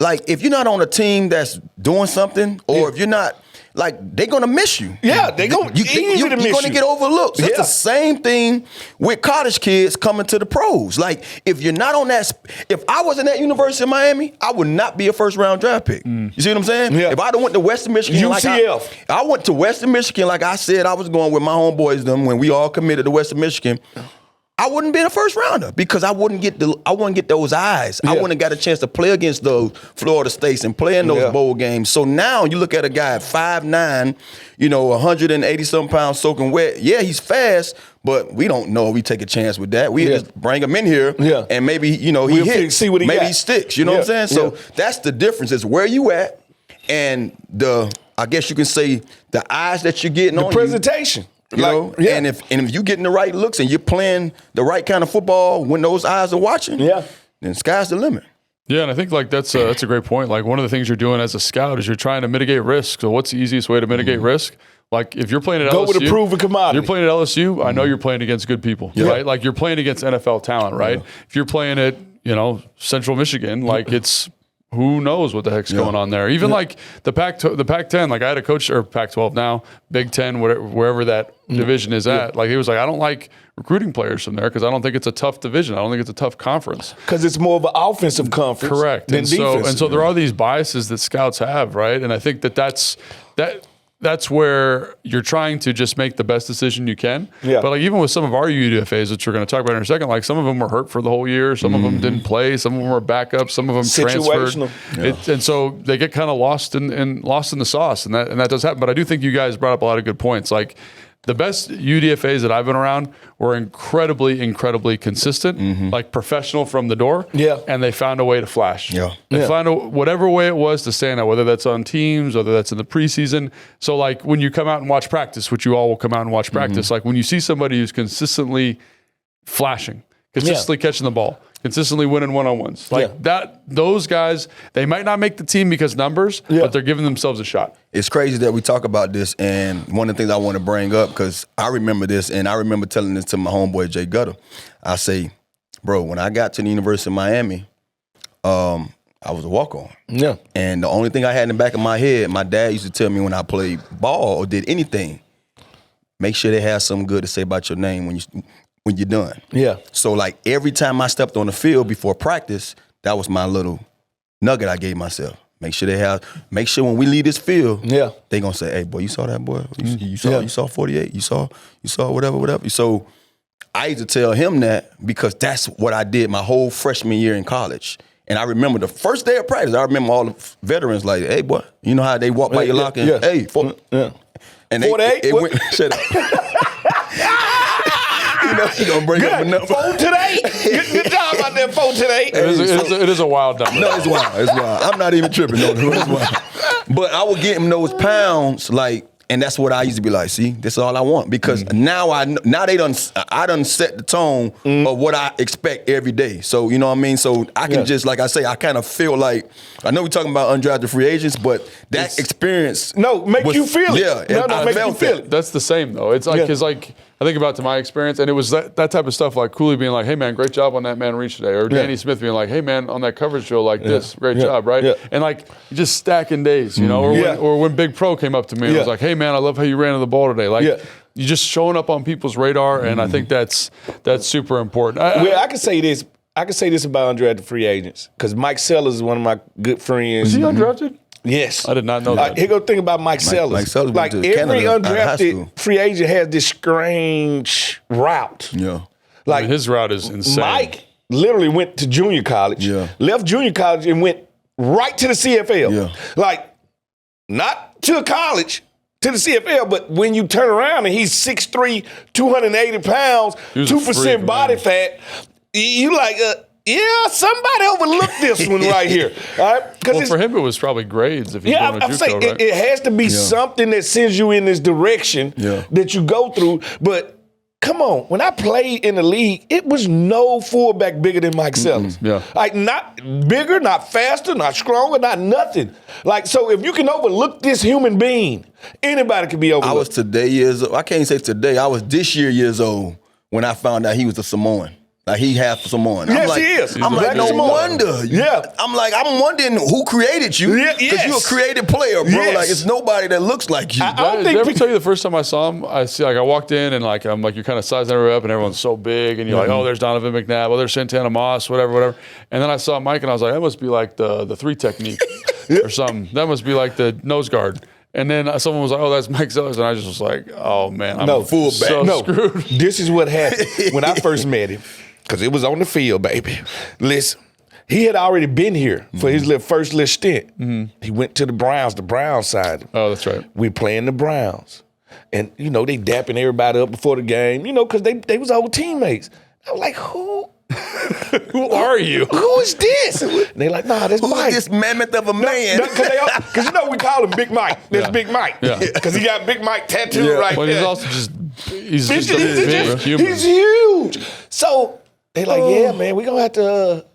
like if you're not on a team that's doing something, or if you're not, like they're gonna miss you. Yeah, they're gonna miss you. You're gonna get overlooked. So it's the same thing with college kids coming to the pros. Like if you're not on that, if I wasn't at University of Miami, I would not be a first round draft pick. You see what I'm saying? Yeah. If I'd have went to Western Michigan, UCF. I went to Western Michigan, like I said, I was going with my homeboys them when we all committed to Western Michigan. I wouldn't be a first rounder because I wouldn't get those eyes. I wouldn't have got a chance to play against those Florida States and play in those bowl games. So now you look at a guy at 5'9", 180-something pounds soaking wet. Yeah, he's fast, but we don't know if we take a chance with that. We just bring him in here and maybe, he hits. See what he maybe got. he sticks. You know what I'm saying? So that's the difference is where you at and I guess you can say the eyes that you're getting on presentation. And if you're getting the right looks and you're playing the right kind of football when those eyes are watching, then sky's the limit. Yeah, and I think that's a great point. Like one of the things you're doing as a scout is you're trying to mitigate risk. So what's the easiest way to mitigate risk? Like if you're playing at LSU, with a proven commodity. You're playing at LSU. I know you're playing against good people, right? Like you're playing against NFL talent, right? If you're playing at Central Michigan, like it's. Who knows what the heck's going on there? Even like the Pac-10, like I had a coach, or Pac-12 now, Big Ten, wherever that division is at. Like he was like, I don't like recruiting players from there because I don't think it's a tough division. I don't think it's a tough conference. Because it's more of an offensive conference. Correct. Than defensive. And so there are these biases that scouts have, right? And I think that's where you're trying to just make the best decision you can. Yeah. But like even with some of our UDFAs, which we're going to talk about in a second, like some of them were hurt for the whole year. Some of them didn't play. Some of them were backups. Some of them transferred. And so they get kind of lost in the sauce, and that does happen. But I do think you guys brought up a lot of good points. Like the best UDFAs that I've been around were incredibly, incredibly consistent, like professional from the door. Yeah. And they found a way to flash. Yeah. They found whatever way it was to stand out, whether that's on teams, whether that's in the preseason. So like when you come out and watch practice, which you all will come out and watch practice, like when you see somebody who's consistently flashing, consistently catching the ball, consistently winning one-on-ones. Like those guys, they might not make the team because numbers, but they're giving themselves a shot. It's crazy that we talk about this, and one of the things I want to bring up, because I remember this, and I remember telling this to my homeboy, Jay Gutter. I say, bro, when I got to the University of Miami, I was a walk-on. Yeah. And the only thing I had in the back of my head, my dad used to tell me when I played ball or did anything, make sure they have something good to say about your name when you're done. Yeah. So like every time I stepped on the field before practice, that was my little nugget I gave myself. Make sure when we leave this field, they gonna say, hey boy, you saw that boy? You saw 48, you saw whatever. So I used to tell him that because that's what I did my whole freshman year in college. And I remember the first day of practice, I remember all the veterans like, hey boy, you know how they walk by your locker and hey, and 48? It went, shut up. You're going to bring up a number. 4 today? Good job out there, 4 today. It is a wild number. No, it's wild. I'm not even tripping. No, it's wild. But I would get him those pounds, like, and that's what I used to be like, see, this is all I want. Because now I done set the tone of what I expect every day. So, you know what I mean? So I can just, like I say, I kind of feel like, I know we're talking about undrafted free agents, but that experience. Make you feel it. Yeah. Make you feel it. That's the same, though. It's like, because like, I think about to my experience, and it was that type of stuff, like Cooley being like, hey, man, great job on that man reach today. Or Danny Smith being like, hey, man, on that coverage drill like this, great job, right? Yeah. And like, just stacking days, you know? Or when Big Pro came up to me and was like, hey, man, I love how you ran to the ball today. Like, you're just showing up on people's radar, and I think that's super important. I can say this. I can say this about undrafted free agents, because Mike Sellers is one of my good friends. Is he undrafted? Yes. I did not know that. Here go the thing about Mike Sellers. Mike Sellers like went to every Canada undrafted free agent has this strange route. Yeah. Like his route is insane. Mike literally went to junior college, left junior college and went right to the CFL. Yeah. Like, not to college, to the CFL, but when you turn around and he's 6'3", 280 pounds, 2% body fat, you like, somebody overlooked this one right here. All right? Well, for him, it was probably grades. If he's going to JUCO, right? It has to be something that sends you in this direction that you go through. But come on, when I played in the league, it was no fullback bigger than Mike Sellers. Like, not bigger, not faster, not stronger, not nothing. Like, so if you can overlook this human being, anybody can be overlooked. I was today years old. I can't say today. I was this years old when I found out he was a Samoan. Like, he half Samoan. Yes, he is. I'm like, no wonder. Yeah. I'm wondering who created you. Because you're a creative player, bro. Yes. Like, it's nobody that looks like you. Did I ever tell you the first time I saw him? I walked in and like I'm like, you're kind of sizing everybody up and everyone's so big and you're like, oh, there's Donovan McNabb, oh, there's Santana Moss, whatever. And then I saw Mike and I was like, that must be like the 3 technique or something. That must be like the nose guard. And then someone was like, "Oh, that's Mike Sellers," and I just was like, "Oh man, I'm fullback. so screwed." This is what happened when I first met him, because it was on the field, baby. Listen, he had already been here for his first little stint. He went to the Browns side. Oh, that's right. We playing the Browns, and they dapping everybody up before the game, because they was old teammates. I was like, who? Who are you? Who is this? And they like, nah, that's Who's Mike. this mammoth of a man? Because we call him Big Mike. That's Big Mike. Yeah. Because he got Big Mike tattooed right But there. he's also he's just a big human. He's huge. So they like, yeah, man, we gonna have to.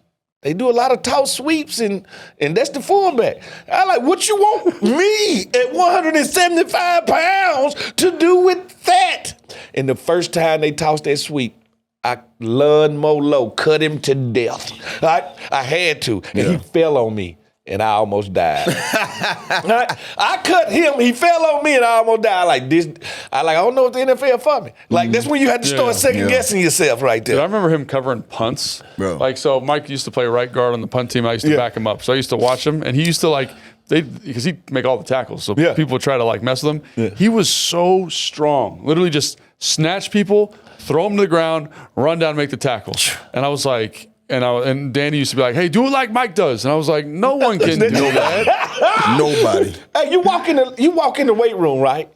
They do a lot of toss sweeps, and that's the fullback. I like, what you want me at 175 pounds to do with that? And the first time they tossed that sweep, I lawnmower cut him to death. I had to, and he fell on me, and I almost died. I cut him, he fell on me, and I almost died. Like this, I don't know if the NFL for me. Like that's when you had to start second guessing yourself right there. Dude, I remember him covering punts. Bro. Like, so Mike used to play right guard on the punt team. I used to back him up. So I used to watch him, and he used to because he'd make all the tackles. So people would try to mess with him. Yeah. He was so strong. Literally just snatch people, throw them to the ground, run down, make the tackle. And I was like, and Danny used to be like, "Hey, do it like Mike does." And I was like, "No one can do that. Nobody." Hey, you walk in the weight room, right?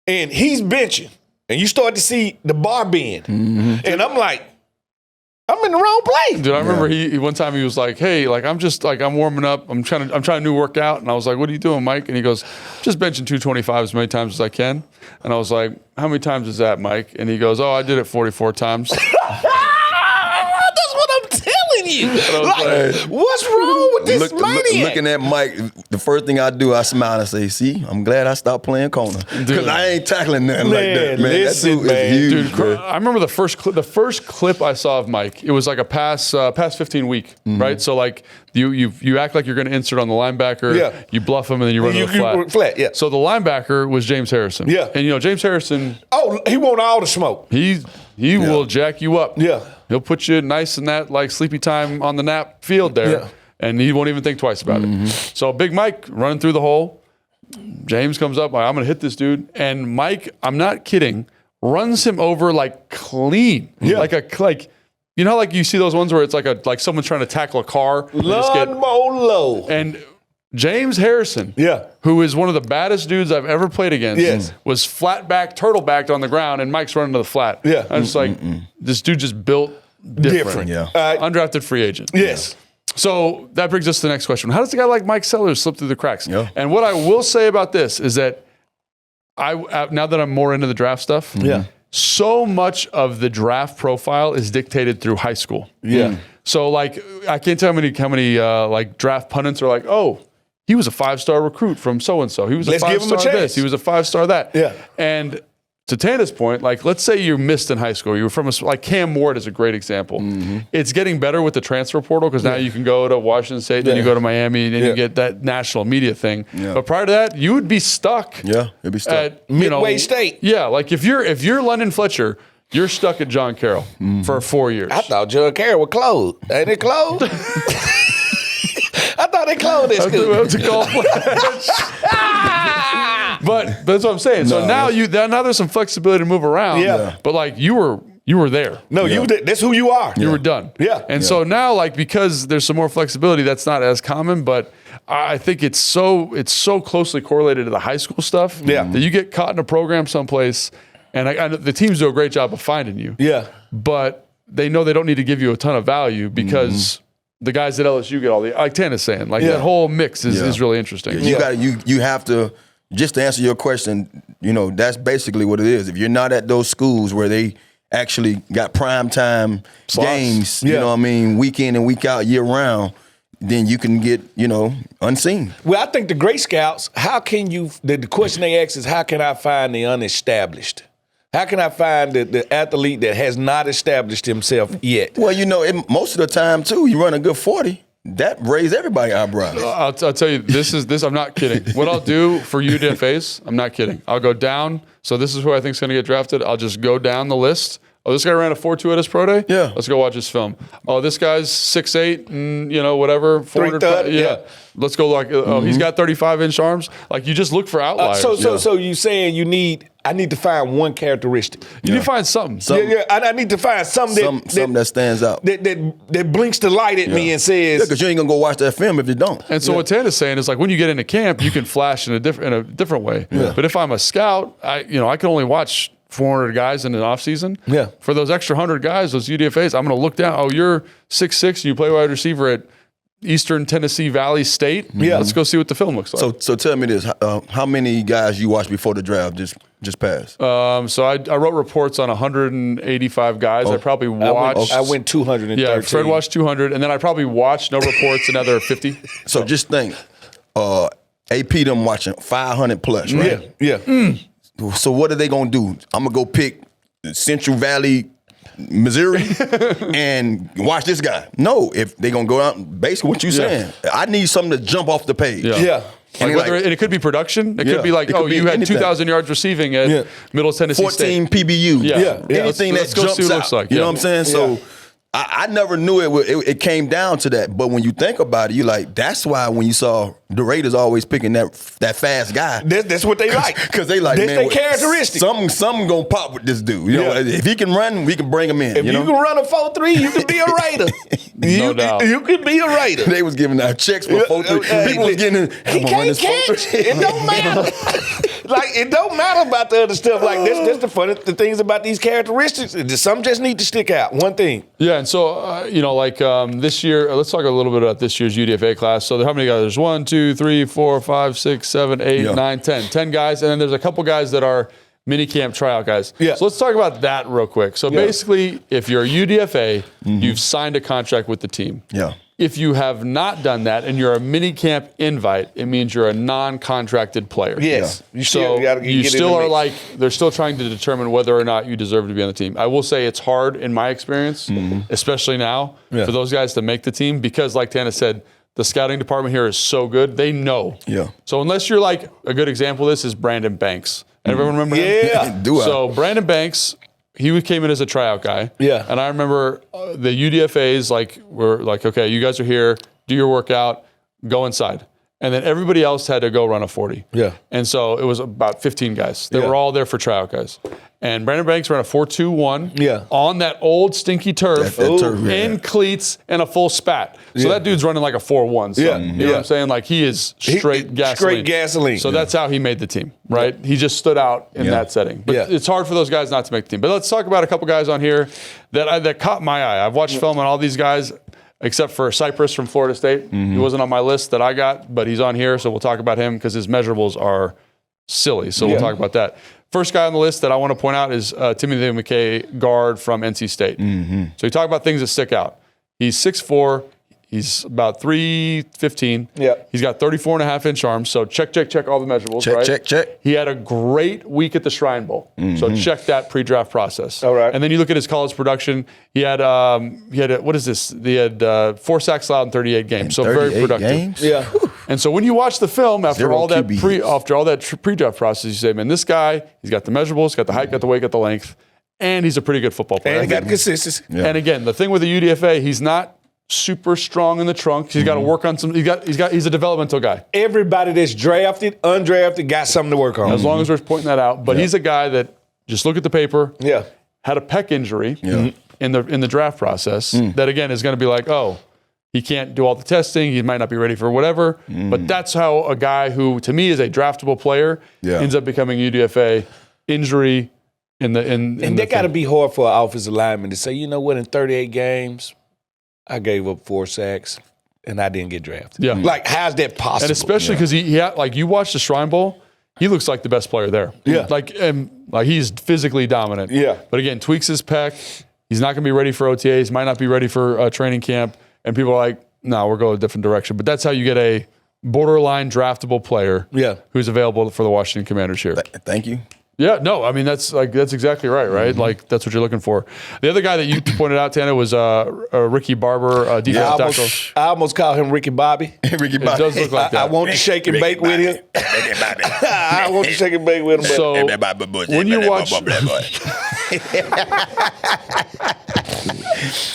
And he's benching, and you start to see the bar bend, and I'm like, I'm in the wrong place. Dude, I remember he one time he was like, "Hey, I'm warming up. I'm trying a new workout." And I was like, "What are you doing, Mike?" And he goes, "Just benching 225 as many times as I can." And I was like, "How many times is that, Mike?" And he goes, "Oh, I did it 44 times." That's what I'm telling you. What's wrong with this maniac? Looking at Mike, the first thing I do, I smile and say, "See, I'm glad I stopped playing corner because I ain't tackling nothing like that, man." Listen, that dude is huge, Dude, I remember the first clip I saw of Mike. It was like a pass 15 week, right? So you act like you're going to insert on the linebacker, you bluff him, and then you run to the flat. Yeah. So the linebacker was James Harrison. Yeah. And James Harrison. Oh, he want all the smoke. He will jack you up. Yeah. He'll put you nice in that sleepy time on the nap field there, and he won't even think twice about it. So Big Mike running through the hole. James comes up, I'm going to hit this dude, and Mike, I'm not kidding, runs him over clean. Yeah. Like you see those ones where it's like someone's trying to tackle a car. Low. And James Harrison, who is one of the baddest dudes I've ever played against, was flat back, turtle backed on the ground, and Mike's running to the flat. Yeah. I'm just like, this dude just built different. Undrafted free agent. Yes. So that brings us to the next question. How does a guy like Mike Sellers slip through the cracks? Yeah. And what I will say about this is that now that I'm more into the draft stuff, so much of the draft profile is dictated through high school. Yeah. So I can't tell how many draft pundits are like, "Oh, he was a 5-star recruit from so-and-so. He was a 5-star this. He was a 5-star that." Yeah. And to Tanda's point, let's say you missed in high school. You were from Cam Ward is a great example. It's getting better with the transfer portal because now you can go to Washington State, then you go to Miami, and then you get that national media thing. Yeah. But prior to that, you would be stuck. Yeah, you'd be stuck at Midway State. Yeah, if you're London Fletcher, you're stuck at John Carroll for 4 years. I thought John Carroll was closed. Ain't it closed? I thought they closed this school. That's a golf But that's what I'm saying. So now there's some flexibility to move around. Yeah. But you were there. No, that's who you are. You were done. Yeah. And so now because there's some more flexibility, that's not as common, but I think it's so closely correlated to the high school stuff that you get caught in a program someplace, and the teams do a great job of finding you. Yeah. But they know they don't need to give you a ton of value because the guys at LSU get all the, like Tan is saying, that whole mix is really interesting. You have to, just to answer your question, that's basically what it is. If you're not at those schools where they actually got prime time games, you know what I mean, week in and week out, year round, then you can get, unseen. Well, I think the great scouts, the question they ask is, how can I find the unestablished? How can I find the athlete that has not established himself yet? Well, most of the time, too, you run a good 40. That raised everybody's eyebrows. I'll tell you, this. I'm not kidding. What I'll do for UDFAs, I'm not kidding. I'll go down. So this is who I think is going to get drafted. I'll just go down the list Oh, this guy ran a 4.2 at his pro day? Yeah. Let's go watch his film. Oh, this guy's 6'8", and, whatever, 400 pounds. Yeah. Let's go oh, he's got 35-inch arms. Like, you just look for outliers. So you saying I need to find one characteristic. You need to find something. I need to find something that stands out. That blinks the light at me and says. Because you ain't going to go watch that film if you don't. And so what Tana's saying is, like, when you get into camp, you can flash in a different way. Yeah. But if I'm a scout, I can only watch 400 guys in an off season. Yeah. For those extra 100 guys, those UDFAs, I'm going to look down. Oh, you're 6'6", and you play wide receiver at Eastern Tennessee Valley State. Yeah. Let's go see what the film looks like. So tell me this: how many guys you watched before the draft just passed? So I wrote reports on 185 guys. I probably watched. I went 213. Yeah, Fred watched 200, and then I probably watched no reports another 50. So just think, AP them watching 500 plus, right? Yeah. So what are they gonna do? I'm gonna go pick Central Valley, Missouri, and watch this guy. No, if they gonna go out, basically what you saying. I need something to jump off the page. Yeah. And it could be production. It could be like, you had 2,000 yards receiving at Middle Tennessee 14 State. PBU. Yeah. Anything that jumps see what it out. looks like. You know what I'm saying? So I never knew it came down to that. But when you think about it, you like, that's why when you saw the Raiders always picking that fast guy. That's what they like. Because they like, that's man, their characteristic. Something gonna pop with this dude. You know, if he can run, we can bring him in. If you can run a 4.3, you can be a Raider. No doubt. You could be a Raider. They was giving out checks for 4.3. People was getting. He can't catch. It don't matter. It don't matter about the other stuff. Like that's the things about these characteristics. Some just need to stick out. One thing. Yeah, and so this year, let's talk a little bit about this year's UDFA class. So how many guys? There's 1, 2, 3, 4, 5, 6, 7, 8, 9, 10. 10 guys, and then there's a couple guys that are mini camp tryout guys. Yeah. So let's talk about that real quick. So basically, if you're a UDFA, you've signed a contract with the team. Yeah. If you have not done that and you're a mini camp invite, it means you're a non-contracted player. Yes. Yeah. You still are like, they're still trying to determine whether or not you deserve to be on the team. I will say it's hard in my experience, especially now, for those guys to make the team because, like Tana said, the scouting department here is so good. They know. Yeah. So unless you're like, a good example of this is Brandon Banks. Everyone remember him? Yeah. So Brandon Banks, he came in as a tryout guy. Yeah. And I remember the UDFAs were like, okay, you guys are here, do your workout, go inside. And then everybody else had to go run a 40. Yeah. And so it was about 15 guys. They were all there for tryout guys. And Brandon Banks ran a 4.21 on that old stinky turf, in cleats and a full spat. So that dude's running like a 4.1. So, you know what I'm saying? Like he is straight gasoline. Straight gasoline. So that's how he made the team, right? He just stood out in that setting. But it's hard for those guys not to make the team. But let's talk about a couple guys on here that caught my eye. I've watched film on all these guys, except for Cypress from Florida State. He wasn't on my list that I got, but he's on here. So we'll talk about him because his measurables are silly. So we'll talk about that. First guy on the list that I want to point out is Timothy McKay, guard from NC State. So you talk about things that stick out. He's 6'4". He's about 315. Yeah. He's got 34.5-inch arms. So check all the measurables, right? Check. He had a great week at the Shrine Bowl. So check that pre-draft process. All right. And then you look at his college production. He had what is this? He had 4 sacks allowed in 38 games. So very productive. Games? Yeah. And so when you watch the film after Zero all that QBs. pre-draft process, you say, man, this guy, he's got the measurables, got the height, got the weight, got the length, and he's a pretty good football player. And he got consistency. Yeah. And again, the thing with the UDFA, he's not super strong in the trunk. He's got to work on some. He's a developmental guy. Everybody that's drafted, undrafted, got something to work on. As long as we're pointing that out, but he's a guy that just look at the paper. Yeah. Had a pec injury in the draft process. That again is going to be like, oh, he can't do all the testing. He might not be ready for whatever. But that's how a guy who to me is a draftable player ends up becoming UDFA injury in the And that got to be hard for an offensive lineman to say, you know what, in 38 games. I gave up 4 sacks, and I didn't get drafted. Yeah. Like, how's that possible? And especially because he had, like, you watch the Shrine Bowl, he looks like the best player there. Yeah. Like he's physically dominant. Yeah. But again, tweaks his pec. He's not going to be ready for OTAs, might not be ready for training camp. And people are like, no, we're going a different direction. But that's how you get a borderline draftable player who's available for the Washington Commanders here. Thank you. Yeah, no, I mean, that's exactly right? Like, that's what you're looking for. The other guy that you pointed out, Tana, was Ricky Barber, defensive tackle. I almost called him Ricky Bobby. Ricky Bobby. It does look like that. I want to shake and bake with him. I want to shake and bake with him. So, when you watch...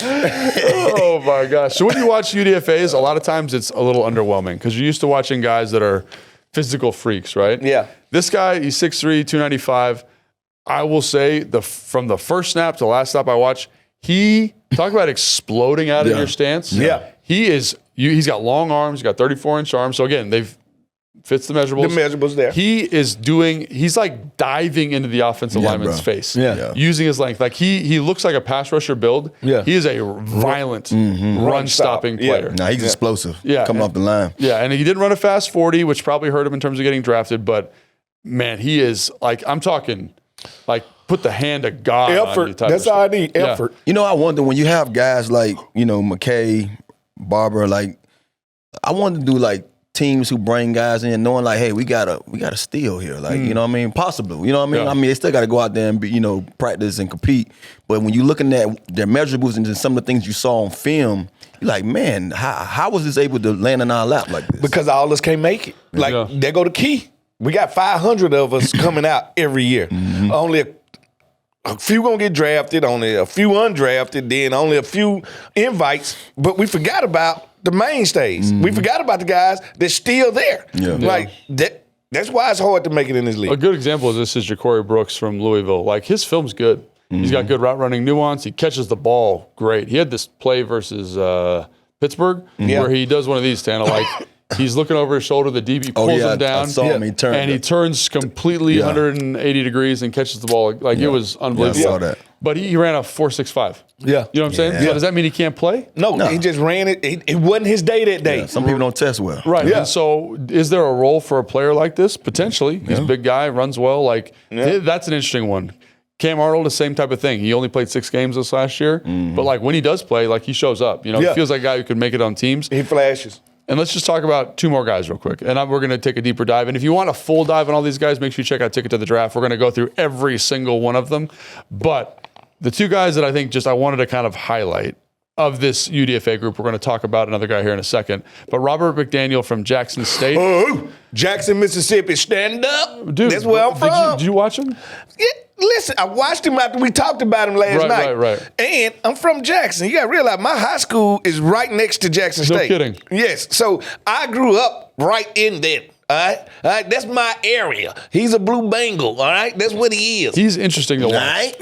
Oh my gosh! So when you watch UDFA's, a lot of times it's a little underwhelming because you're used to watching guys that are physical freaks, right? Yeah. This guy, he's 6'3", 295. I will say from the first snap to the last snap I watched, he talk about exploding out of your stance. Yeah. He's got long arms. He's got 34-inch arms. So again, fits the measurables. The measurables there. He's like diving into the offensive lineman's face. Yeah. Using his length. Like he looks like a pass rusher build. Yeah. He is a violent run-stopping player. Nah, he's explosive. Yeah. Coming off the line. Yeah, and he didn't run a fast 40, which probably hurt him in terms of getting drafted. But man, he is like, I'm talking like put the hand of God on you Effort. type That's of all I stuff. need. Yeah. Effort. You know, I wonder when you have guys like, McKay, Barber, like, I want to do like teams who bring guys in knowing like, hey, we gotta steal here. Like, you know what I mean? Possible. You know what I mean? Yeah. I mean, they still gotta go out there and be, practice and compete. But when you're looking at their measurables and some of the things you saw on film, you're like, man, how was this able to land in our lap like this? Because all of us can't make it. Like, there go the key. We got 500 of us coming out every year. Only a few gonna get drafted, only a few undrafted, then only a few invites. But we forgot about the mainstays. We forgot about the guys that's still there. Yeah. Like, that's why it's hard to make it in this league. A good example of this is Ja'Cory Brooks from Louisville. Like his film's good. He's got good route running nuance. He catches the ball great. He had this play versus Pittsburgh where he does one of these, Tana, like he's looking over his shoulder, the DB pulls him down. I saw him, he turned. And he turns completely 180 degrees and catches the ball. Like it was unbelievable. Yeah, I saw that. But he ran a 4.65. Yeah. You know what I'm saying? So does that mean he can't play? No, he just ran it. It wasn't his day that day. Yeah, some people don't test well. Right. Yeah. And so is there a role for a player like this? Potentially. He's a big guy, runs well. Like that's an interesting one. Cam Arnold, the same type of thing. He only played 6 games this last year. But like when he does play, like he shows up. He feels like a guy who could make it on teams. He flashes. And let's just talk about 2 more guys real quick. And we're going to take a deeper dive. And if you want a full dive on all these guys, make sure you check out Ticket to the Draft. We're going to go through every single one of them. But the 2 guys that I think I wanted to kind of highlight of this UDFA group, we're going to talk about another guy here in a second. But Robert McDaniel from Jackson State. Oh, Jackson, Mississippi, stand up. Dude, that's where I'm from. Did you watch him? Yeah, listen, I watched him after we talked about him last night. Right. And I'm from Jackson. You got to realize my high school is right next to Jackson State. No kidding. Yes. So I grew up right in there. All right. That's my area. He's a blue Bengal. All right. That's what he is. He's interesting to watch.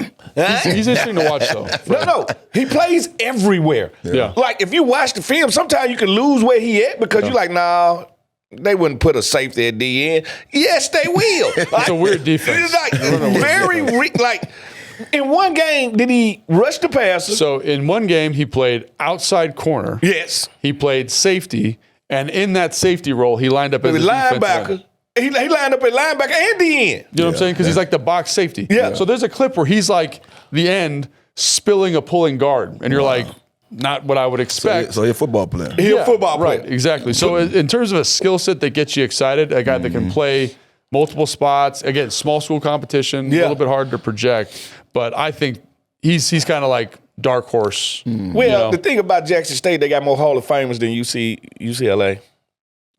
He's interesting to watch, though. No. He plays everywhere. Yeah. Like, if you watch the film, sometimes you can lose where he at because you're like, nah, they wouldn't put a safety at DN. Yes, they will. It's a weird defense. It's like, in one game, did he rush the passer? So in one game, he played outside corner. Yes. He played safety. And in that safety role, he lined up as a linebacker. He lined up at linebacker and the end. You know what I'm saying? Because he's like the box safety. Yeah. So there's a clip where he's like the end spilling a pulling guard. And you're like, not what I would expect. So he's a football player. He's a football player. Right, exactly. So in terms of a skill set that gets you excited, a guy that can play multiple spots, again, small school competition, a little bit hard to project. But I think he's kind of like dark horse. Well, the thing about Jackson State, they got more Hall of Famers than UCLA.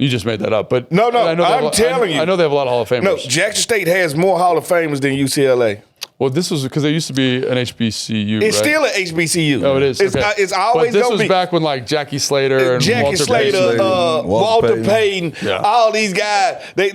You just made that up, but No, I'm telling you. I know they have a lot of Hall of Famers. No, Jackson State has more Hall of Famers than UCLA. Well, this was because they used to be an HBCU. It's right? still an HBCU. Oh, it is. It's, Okay. it's always But this gonna was be. back when like Jackie Slater and Jackie Walter Slater, Payton. Walter Payton, Yeah. all these guys, they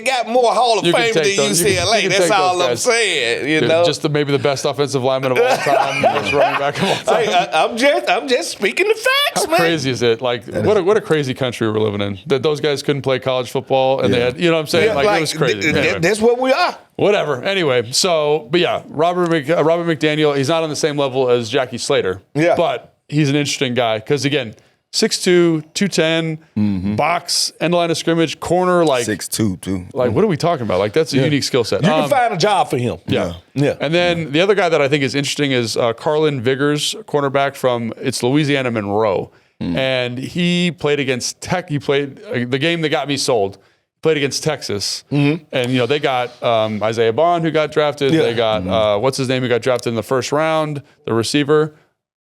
got more Hall of You can Famers take than those- UCLA. you can That's take all those I'm guys. saying. You Dude, know, just maybe the best offensive lineman of all time, best running back of all time. hey, I'm just speaking the facts, How man. crazy is it? Like, what a crazy country we're living in. That those guys couldn't play college football, and they had, you know what I'm saying? Yeah, like, it was crazy. Anyway. That's what we are. Whatever. Anyway, but yeah, Robert McDaniel, he's not on the same level as Jackie Slater. Yeah. But he's an interesting guy because, again, 6'2", 210, box, end line of scrimmage, corner, like 6'2", too. Like, what are we talking about? Like, that's a unique skill set. You can find a job for him. Yeah. Yeah. And then the other guy that I think is interesting is Carlin Viggers, cornerback from Louisiana Monroe. And he played against Tech. He played the game that got me sold. Played against Texas. And, they got Isaiah Bond, who got drafted. Yeah. They got, what's his name, who got drafted in the first round, the receiver.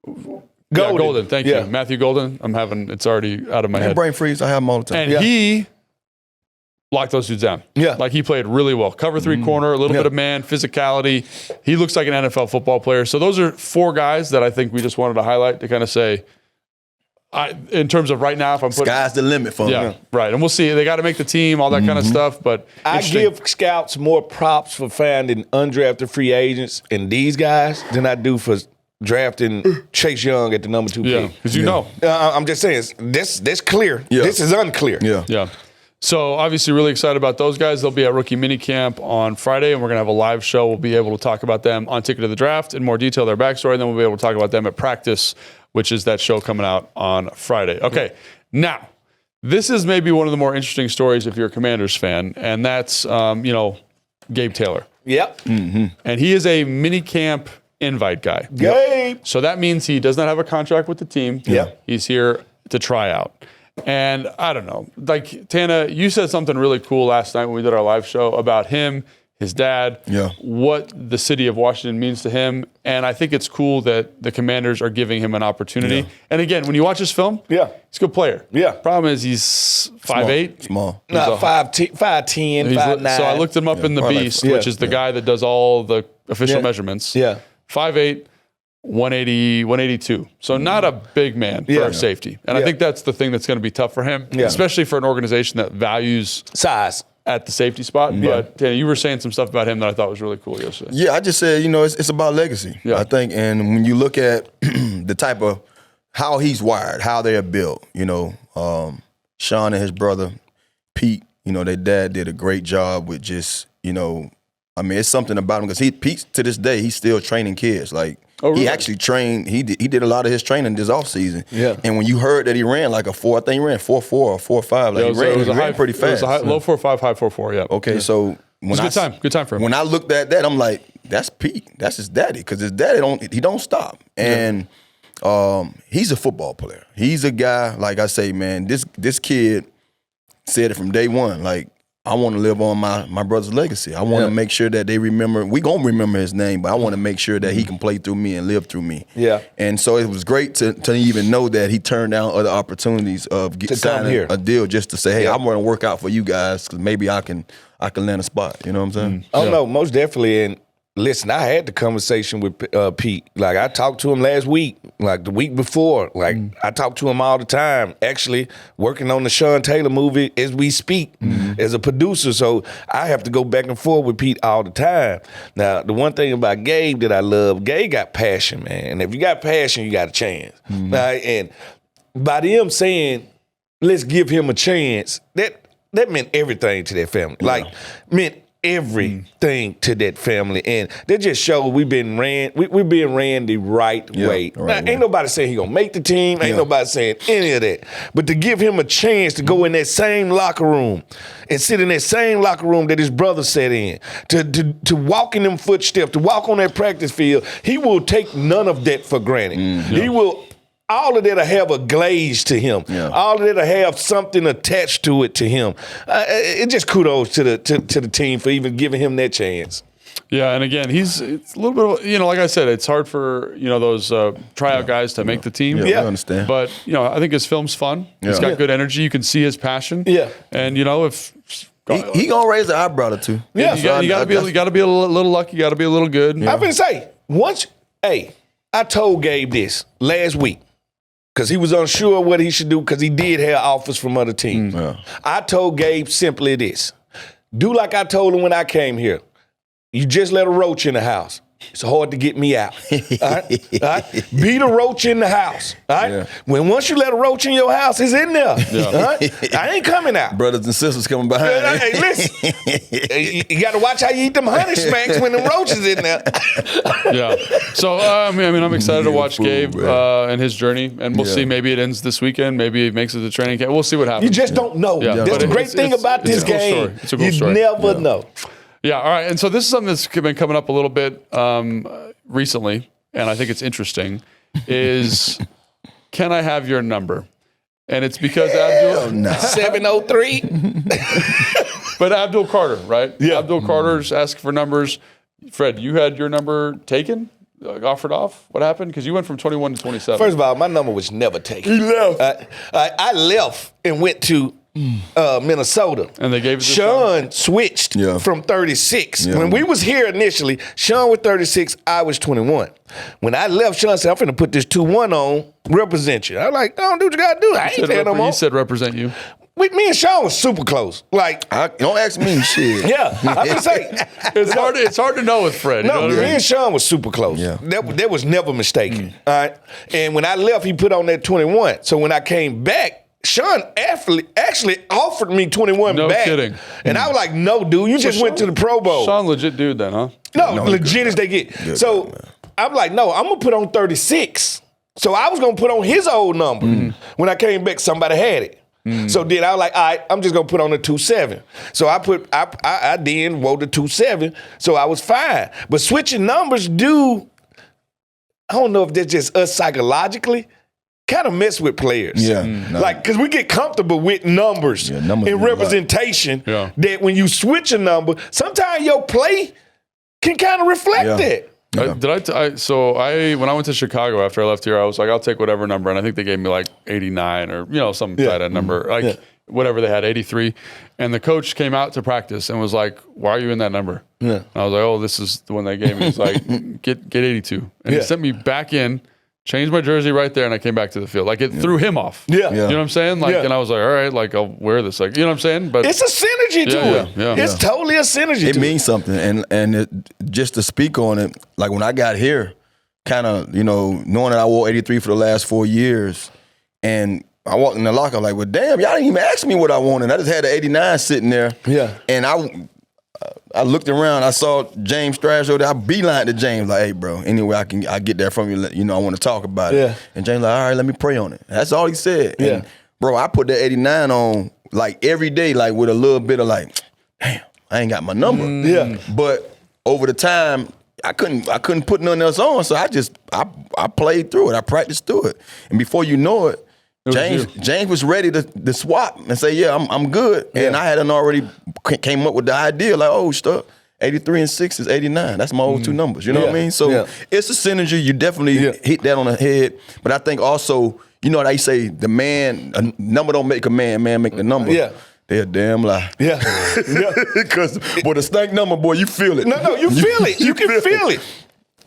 Golden. Yeah, Golden. Thank Yeah. you. Matthew Golden. It's already out of my head. Brain freeze. I have them all the time. And he lock those dudes down. Yeah. Like he played really well. Cover 3 corner, a little bit of man, physicality. He looks like an NFL football player. So those are 4 guys that I think we just wanted to highlight to kind of say, in terms of right now, if I'm putting. Sky's the limit for them. Yeah, right. And we'll see. They got to make the team, all that kind of stuff. But I give scouts more props for finding undrafted free agents and these guys than I do for drafting Chase Young at the number 2 pick. Because you know. I'm just saying, this clear. Yeah. This is unclear. Yeah. So obviously really excited about those guys. They'll be at rookie minicamp on Friday, and we're going to have a live show. We'll be able to talk about them on Ticket to the Draft in more detail, their backstory, and then we'll be able to talk about them at practice, which is that show coming out on Friday. Okay, now, this is maybe one of the more interesting stories if you're a Commanders fan, and that's, Gabe Taylor. Yep. And he is a minicamp invite guy. Gabe. So that means he does not have a contract with the team. Yep. He's here to try out. And I don't know, like Tana, you said something really cool last night when we did our live show about him, his dad, what the city of Washington means to him. And I think it's cool that the Commanders are giving him an opportunity. And again, when you watch his film, he's a good player. Problem is he's 5'8". Small. No, 5'10", 5'9". So I looked him up in the Beast, which is the guy that does all the official measurements. 5'8". 180, 182. So not a big man for a safety. And I think that's the thing that's going to be tough for him, especially for an organization that values size at the safety spot. But Tana, you were saying some stuff about him that I thought was really cool yesterday. Yeah, I just said, it's about legacy, I think. And when you look at the type of how he's wired, how they're built, Sean and his brother, Pete, their dad did a great job with just, it's something about him because Pete, to this day, he's still training kids. Like, he actually trained. He did a lot of his training this offseason. And when you heard that he ran like a 4, I think he ran 4.4 or 4.5. Like he ran pretty fast. It was a low 4.5, high 4.4. Yeah. Okay, so when it was a good time for him. When I looked at that, I'm like, that's Pete. That's his daddy because his daddy don't stop. And he's a football player. He's a guy, like I say, man. This kid said it from day one. Like, I want to live on my brother's legacy. I want to make sure that they remember. We gonna remember his name, but I want to make sure that he can play through me and live through me. And so it was great to even know that he turned down other opportunities of signing a deal just to say, hey, I want to work out for you guys because maybe I can land a spot. You know what I'm saying? Oh no, most definitely. And listen, I had the conversation with Pete. Like, I talked to him last week, like the week before. Like, I talk to him all the time, actually working on the Sean Taylor movie as we speak as a producer. So I have to go back and forth with Pete all the time. Now, the one thing about Gabe that I love, Gabe got passion, man. And if you got passion, you got a chance. Right? And by them saying, let's give him a chance, that meant everything to that family. Like, meant everything to that family, and that just shows we've been ran the right way. Ain't nobody saying he gonna make the team. Ain't nobody saying any of that. But to give him a chance to go in that same locker room and sit in that same locker room that his brother sat in, to walk in them footsteps, to walk on that practice field, he will take none of that for granted. He will. All of that'll have a glaze to him. All of that'll have something attached to it to him. It just kudos to the team for even giving him that chance. Yeah, and again, it's a little bit, like I said, it's hard for, those tryout guys to make the team. I understand. But, I think his film's fun. He's got good energy. You can see his passion. And, if... He gonna raise an eyebrow or two. You got to be a little lucky. You got to be a little good. I'm going to say, I told Gabe this last week. Because he was unsure what he should do because he did have offers from other teams. I told Gabe simply this. Do like I told him when I came here. You just let a roach in the house. It's hard to get me out. All right? Be the roach in the house. All right? Once you let a roach in your house, it's in there. All right? I ain't coming out. Brothers and sisters coming behind. Hey, listen. You got to watch how you eat them honey smacks when the roaches in there. So, I'm excited to watch Gabe and his journey, and we'll see. Maybe it ends this weekend. Maybe it makes it to training camp. We'll see what happens. You just don't know. That's the great thing about this game. It's a cool story. You never know. Yeah, all right. And so this is something that's been coming up a little bit recently, and I think it's interesting, is can I have your number? And it's because Abdul... 703. But Abdul Carter, right? Abdul Carter's asking for numbers. Fred, you had your number taken? Offered off? What happened? Because you went from 21 to 27. First of all, my number was never taken. He left. I left and went to Minnesota. And they gave it to Sean switched from 36. Yeah. When we was here initially, Sean was 36, I was 21. When I left, Sean said, I'm finna put this 2-1 on, represent you. I was like, don't do what you gotta do. I ain't there no more. He said represent you. Me and Sean was super close. Like, don't ask me shit. Yeah, I'm just saying. It's hard to know with Fred. No, you know me what I mean? and Sean was super close. Yeah. That was never mistaken. All right. And when I left, he put on that 21. So when I came back, Sean actually offered me 21 No back. kidding. And I was like, no, dude, you just went to the Pro Bowl. Sean, legit dude then, huh? No, legit as they get. Good So guy, man. I'm like, no, I'm going to put on 36. So I was going to put on his old number. When I came back, somebody had it. So then I was like, all right, I'm just gonna put on the 2-7. So I then wrote the 2-7, so I was fine. But switching numbers I don't know if that's just us psychologically, kind of mess with players. Yeah. Like, because we get comfortable with numbers numbers and mean a lot. representation Yeah. that when you switch a number, sometimes your play can kind of reflect that. Yeah. When I went to Chicago after I left here, I was like, I'll take whatever number, and I think they gave me like 89 or some tight end number, whatever they had, 83. And the coach came out to practice and was like, "Why are you in that number?" Yeah. And I was like, "Oh, this is the one they gave me." He's like, "Get 82," and he sent me back in. Changed my jersey right there, and I came back to the field. Like, it threw him off. Yeah. You know what I'm saying? Like, and I was like, all right, like, I'll wear this. Like, you know what I'm saying? But It's a synergy to it. Yeah. It's totally a synergy It to means something, and just to speak on it, like when I got here, kind of, knowing that I wore 83 for the last 4 years, and I walked in the locker, I'm like, well, damn, y'all didn't even ask me what I wanted. I just had the 89 sitting there. Yeah. And I looked around, I saw James Thrash over there. I beelined to James, like, hey, bro, anyway I get that from you, I want to talk about it. Yeah. And James like, all right, let me pray on it. That's all he said. Yeah. And, bro, I put that 89 on, like, every day, like, with a little bit of, like, damn, I ain't got my number. Yeah. But over the time, I couldn't put nothing else on, so I played through it. I practiced through it. And before you know it, James was ready to swap and say, yeah, I'm good. Yeah. And I hadn't already came up with the idea, like, oh, stuff. 83 and 6 is 89. That's my old two numbers. You know what I mean? So it's a synergy. You definitely hit that on the head. But I think also, how they say a number don't make a man make the number. Yeah. They're a damn lie. Yeah. Because, boy, the stank number, boy, you feel it. No, you feel it. You can feel it.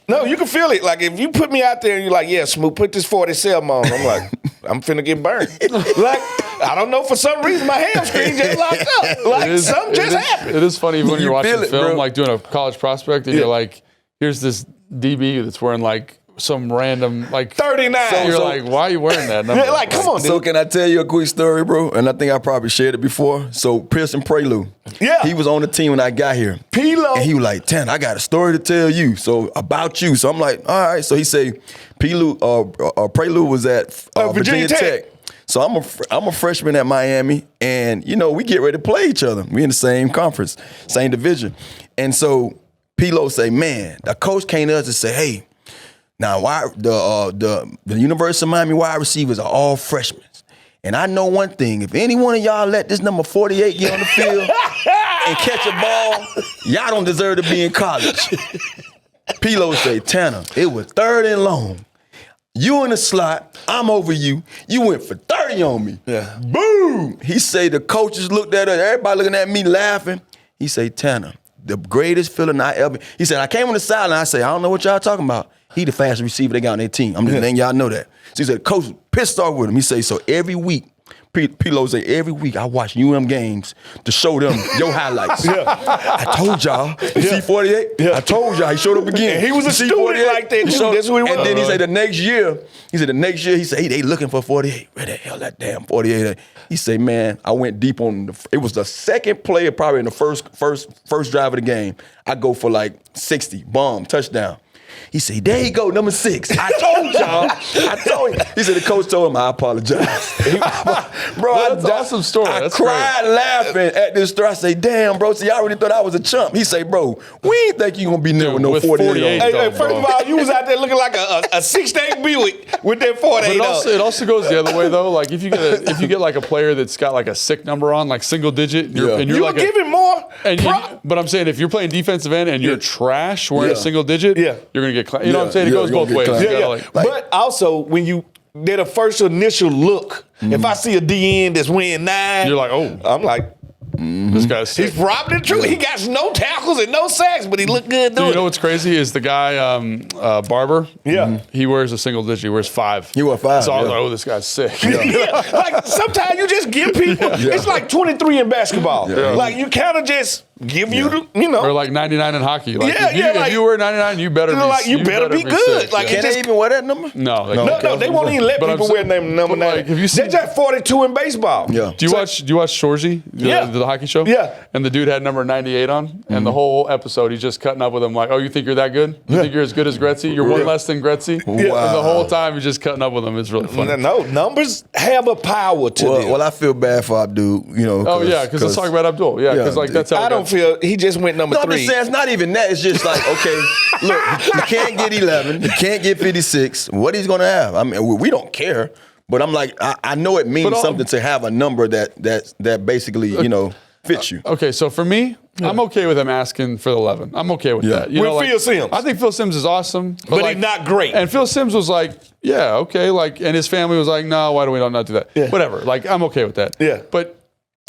No, you can feel it. Like, if you put me out there and you're like, yeah, Smooth, put this 47 on. I'm like, I'm finna get burned. Like, I don't know, for some reason, my hamstring just locked up. Like, something just happened. It is funny when You you're watching feel it, film, bro. like doing a college prospect, and you're like, here's this DB that's wearing like some random, like 39. You're like, why are you wearing that number? Yeah, like, come on, dude. So can I tell you a quick story, bro? And I think I probably shared it before. So Pearson Prelude. Yeah. He was on the team when I got here. P-Lo. And he was like, Tan, I got a story to tell you. So about you. So I'm like, all right. So he say, Prelude was at Virginia Tech. So I'm a freshman at Miami, and we get ready to play each other. We in the same conference, same division. And so P-Lo say, man, the coach came to us and say, hey, now why the University of Miami wide receivers are all freshmen. And I know one thing, if any one of y'all let this number 48 get on the field and catch a ball, y'all don't deserve to be in college. P-Lo say, Tanner, it was 3rd and long. You in the slot, I'm over you. You went for 30 on me. Yeah. Boom! He say the coaches looked at us, everybody looking at me laughing. He say, Tanner, the greatest feeling I ever. He said, I came on the sideline, I say, I don't know what y'all talking about. He the fastest receiver they got on their team. I'm just letting y'all know that. So he said, coach pissed off with him. He say, so every week, P-Lo say, every week I watch UM games to show them your highlights. I told y'all. You see 48? I told y'all. He showed up again. And he was a student 48? like that, too. That's who he was. And then he said the next year, he said, hey, they looking for 48. Where the hell that damn 48 at? He said, man, I went deep on it was the second play, probably in the first drive of the game. I go for like 60, bomb, touchdown. He said, there you go, number 6. I told y'all. I told you. He said, the coach told him, I apologize. Bro, That's an awesome story. I That's cried great. laughing at this story. I say, damn, bro, so y'all already thought I was a chump. He say, bro, we ain't think you gonna be near with no with 48. 48. Hey, first of all, you was out there looking like a 6'8" Buick with that 48 But it also goes the other way though. Like if you get like a player that's got like a sick number on, like single digit, and you're You like were giving more but I'm saying if you're playing defensive end and you're trash wearing a single digit, you're gonna get. You know what I'm saying? It goes both ways. You gotta, like, but also when you they're the first initial look. If I see a DN that's winning 9, You're like, oh, I'm like, this guy's sick. he's probably the truth. He got no tackles and no sacks, but he looked good doing You know it. what's crazy is the guy Barber. Yeah. he wears a single digit. He wears 5. He wore 5. So I was yeah. like, oh, this guy's sick. Yeah, like sometimes you just give people. It's like 23 in basketball. Like you kind of just give you the, Or like 99 in hockey. Like, Yeah, if like- you wear 99, you better be. Like, you better be good. sick. Like, yeah. Can they even wear that number? No, No, they won't even let But I'm people wear saying- number but, 9. like, have you seen- They're just 42 in baseball. Yeah. Do you watch Shorzy, Yeah. the hockey show? Yeah. And the dude had number 98 on, and the whole episode he's just cutting up with him like, "Oh, you think you're that good? You think you're as good as Gretzky? You're one less than Gretzky." Wow. And the whole time he's just cutting up with him. It's really funny. No, numbers have a power to them. Well, I feel bad for Abdul, you know. Oh yeah, because let's talk about Abdul. Yeah, because like that's how I don't feel he just went number No, I'm 3. just saying it's not even that. It's just like, okay, look, you can't get 11, you can't get 56. What he's gonna have? I mean, we don't care. But I'm like, I know it means something to have a number that basically, you know, fits you. Okay, so for me, I'm okay with him asking for the 11. I'm okay with that. You With know, like, Phil Sims. I think Phil Sims is awesome, But like, he's not great. And Phil Sims was like, yeah, okay, like, and his family was like, no, why do we not do that? Yeah. Whatever. Like, I'm okay with that. Yeah. But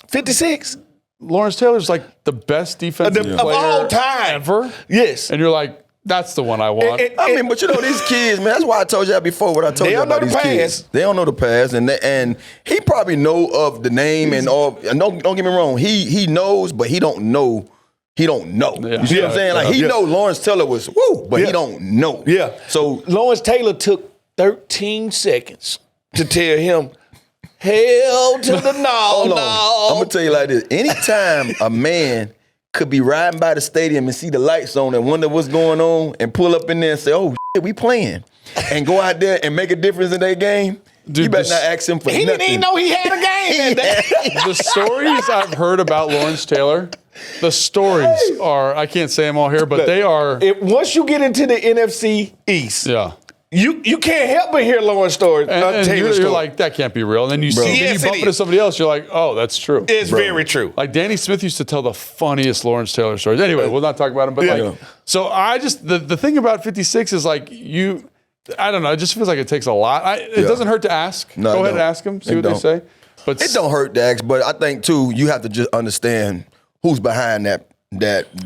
56 Lawrence Taylor's like the best defensive of player all time. ever. Yes. And you're like, that's the one I want. I mean, but you know, these kids, man, that's why I told y'all before what I told They you don't know about the these kids. past. They don't know the past, and he probably know of the name and all. And don't get me wrong, he knows, but he don't know. He don't know. Yeah. You see what I'm saying? Like he know Lawrence Taylor was woo, but he don't know. Yeah. So Lawrence Taylor took 13 seconds to tell him, hell to the no, hold on, no. I'm gonna tell you like this: anytime a man could be riding by the stadium and see the lights on and wonder what's going on and pull up in there and say, "Oh, shit, we playing," and go out there and make a difference in their game. Dude, you better this- not ask him for He nothing. didn't even know he had a game that day. The stories I've heard about Lawrence Taylor, the stories are, I can't say them all here, but they are, Once you get into the NFC East, yeah. you can't help but hear Lawrence story. And Taylor you're story. like, that can't be real. And then you see, then Yes, you bump it into is. somebody else, you're like, oh, that's true. It's very true. Like Danny Smith used to tell the funniest Lawrence Taylor stories. Anyway, we'll not talk about him, but Yeah. like, so I just, the thing about 56 is like I don't know, it just feels like it takes a lot. It doesn't hurt to ask. No, Go it ahead and don't. ask them, see It what they don't. say. But It don't hurt to ask, but I think too, you have to just understand who's behind that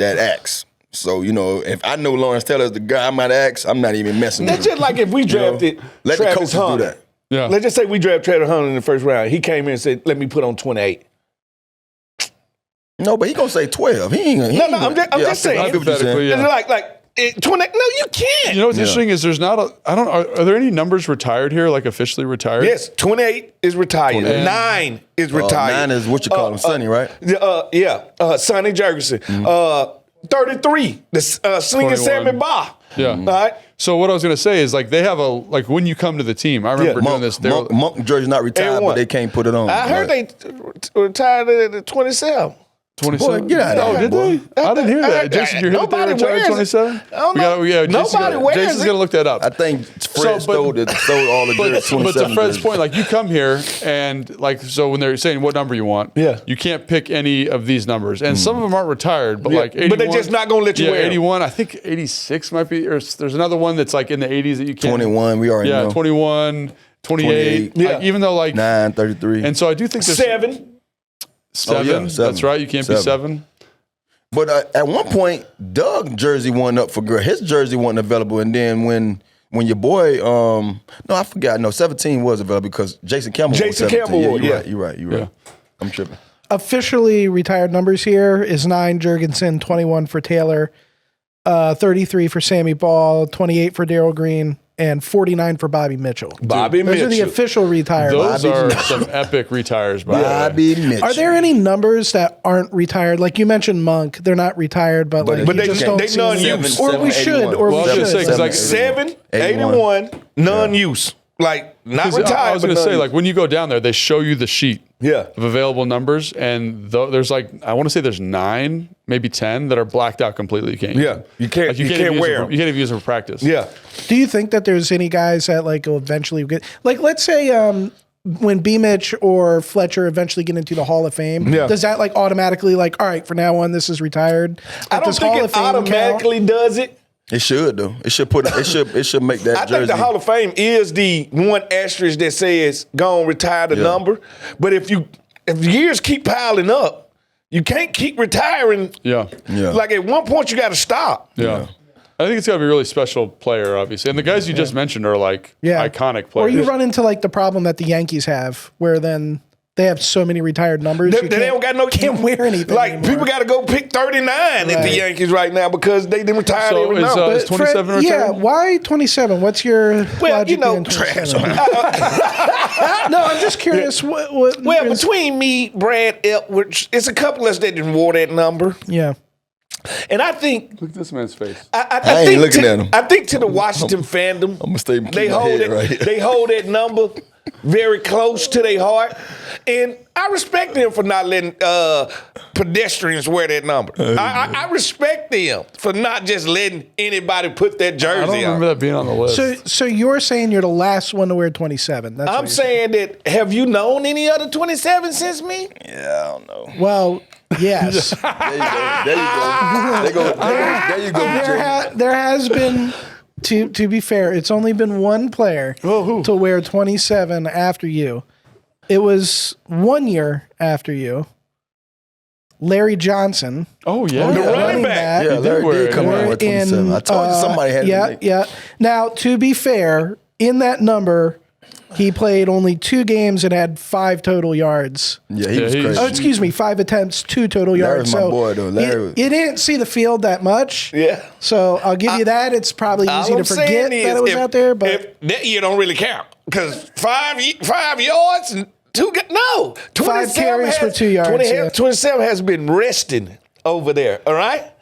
axe. So, you know, if I know Lawrence Taylor's the guy I might ask, I'm not even messing with That's him. just like if we drafted Let the Travis coaches do Hunter. that. Yeah. Let's just say we drafted Travis Hunter in the first round. He came in and said, let me put on 28. No, but he gonna say 12. He ain't gonna. No, I'm just saying. I feel what you're saying. Hypothetically, yeah. Like 20. No, you can't. you know what's interesting is there's not are there any numbers retired here, like officially retired? Yes, 28 is retired. 28. 9 is retired. 9 is what you call him, Sonny, right? Sonny Jurgensen. 33, the Slinging 21. Sammy Ba. Yeah. All right. So what I was going to say is like they have like when you come to the team, I remember doing this. They were- Monk jersey not retired, Everyone. but they can't put it on. I heard Right. they retired at 27. 27. Boy, get out of Oh, here, did boy. they? I didn't hear that. Jason, you heard that they Nobody retired wears it. 27? I don't know. Nobody wears Jason's it. going to look that up. I think Fred So, but- stole all the jerseys. But to 27 Fred's jerseys. point, like you come here and like so when they're saying what number you want, Yeah. you can't pick any of these numbers, and some of them aren't retired, but Yeah, like 81, but they're just not gonna let you yeah, wear 'em. 81. I think 86 might be, or there's another one that's like in the 80s that you can't. 21, we already Yeah, know. 21, 28. 28. Like, even though like 9, 33. and so I do think there's 7. seven. Oh, yeah, 7. That's right. You can't be 7. But at one point, Doug jersey wasn't up for grabs. His jersey wasn't available, and then when your boy, no, I forgot. No, 17 was available because Jason Campbell. Jason was 17. Campbell was, Yeah, you're right. You're right. I'm tripping. Officially retired numbers here is 9 Jurgensen, 21 for Taylor, 33 for Sammy Ball, 28 for Darryl Green, and 49 for Bobby Mitchell. Bobby Those are the Mitchell. official retired. Those Bobby are Mitchell. some epic retires, by the way. Bobby Mitchell. Are there any numbers that aren't retired? Like you mentioned Monk, they're not retired, but like But you they- just they don't see non-use. them. Or we should, or Well, I was we gonna say, should. 'cause like 7, 81, non-use. Like, not 'Cause retired, I was going but to say, non-use. like when you go down there, they show you the sheet Yeah. of available numbers, and there's like I want to say there's 9, maybe 10 that are blacked out completely. You can't. use Yeah. them. You can't- Like, you can't even use wear them. them. You can't even use them for practice. Yeah. Do you think that there's any guys that like will eventually get, like let's say when B. Mitch or Fletcher eventually get into the Hall of Fame, Yeah. does that like automatically like, all right, for now on this is retired? I Like, don't does think Hall it of Fame count? automatically does it. It should though. It should make that I jersey. think the Hall of Fame is the one asterisk that says go and retire the number. But if years keep piling up, you can't keep retiring. Yeah. Like at one point you got to stop. Yeah. I think it's got to be a really special player, obviously. And the guys you just mentioned are like iconic players. Or you run into like the problem that the Yankees have, where then they have so many retired numbers. They don't got no can't wear anything. Like anymore. people got to go pick 39 at the Yankees right now because they didn't retire every number. Is 27 retired? Yeah, why 27? What's your logic behind trash. 27? No, I'm just curious. Well, between me, Brad, Edwards, it's a couple of us that didn't wear that number. Yeah. And I think Look at this man's face. I ain't looking at him. I think to the Washington fandom, I'm gonna stay. they hold it. Right. They hold that number very close to their heart, and I respect them for not letting pedestrians wear that number. I respect them for not just letting anybody put that jersey I don't remember on. that being on the list. So you're saying you're the last one to wear 27? That's I'm saying that. Have you known any other 27 since me? Yeah, I don't know. Well, yes. There you go. There has been, to be fair, it's only been one player to wear 27 after you. It was 1 year after you. Larry Johnson. Oh, yeah. The running back. Yeah, Larry did come out with 27. I told you somebody had it. Yeah. Now, to be fair, in that number, he played only 2 games and had 5 total yards. Yeah, he was crazy. Oh, excuse me, 5 attempts, 2 total yards. Larry's my boy, though. Larry you didn't see the field that much. Yeah. So I'll give you that. It's probably easy to forget that it was out there. But that year don't really count because 5 yards and 2. No, 5 carries for 2 yards. 27 has been resting over there. All right.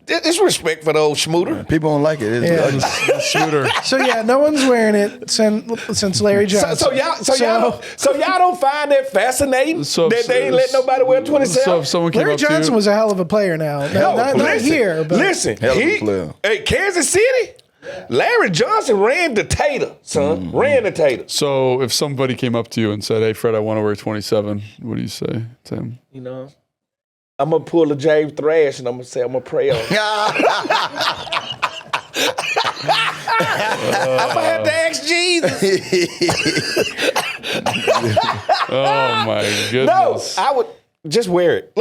It's respect for the old Schmooter. People don't like it. It's Shooter. So yeah, no one's wearing it since Larry Johnson. So y'all don't find that fascinating that they ain't let nobody wear 27. So if someone came Larry up to Johnson you, was a hell of a player. Not here, but listen, Hell of a player. Hey, Kansas City, Larry Johnson ran the tater, son. Mm-hmm. Ran the tater. so if somebody came up to you and said, "Hey, Fred, I want to wear 27," what do you say to him? You know, I'm gonna pull a James Thrash and I'm gonna say I'm gonna pray on him. I'm gonna have to ask Jesus. Oh my goodness! No, I would just wear it.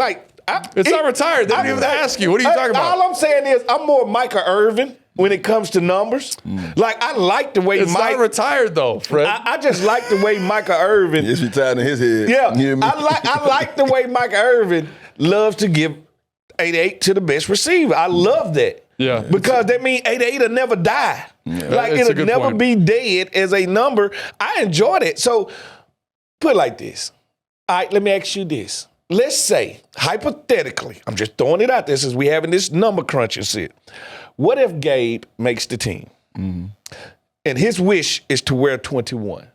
It's not retired. They don't even ask you. What are you talking about? All I'm saying is I'm more Micah Irvin when it comes to numbers. Like I like the way It's Mike. not retired though, Fred. I just like the way Micah Irvin. It's retired in his head. Yeah, You hear me? I like the way Micah Irvin loves to give 8-8 to the best receiver. I love that. Yeah. Because that means 8-8 will never die. Like It's a it'll good never point. be dead as a number. I enjoyed it. So put it like this. All right, let me ask you this. Let's say, hypothetically, I'm just throwing it out there since we're having this number crunching shit. What if Gabe makes the team and his wish is to wear 21?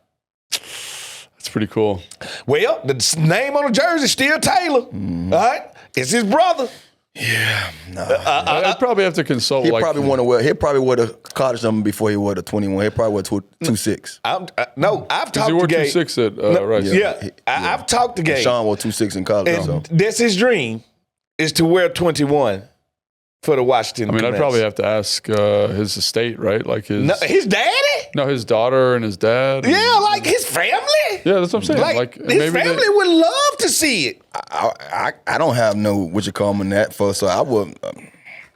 That's pretty cool. Well, the name on the jersey is still Taylor. All right? It's his brother. I'd probably have to consult. He probably want to wear. He probably wore the college number before he wore the 21. He probably wore 26. I've talked He to wore Gabe. 26 at Rice. Yeah, I've talked to Gabe. Sean wore 26 in college. And So that's his dream, is to wear 21 for the Washington I mean, I'd Commanders. probably have to ask his estate, right? Like his His daddy? no, his daughter and his dad. Yeah, like his family. Yeah, that's what I'm saying. Like his maybe family would love to see it. I don't have no what you call them that for. So I would.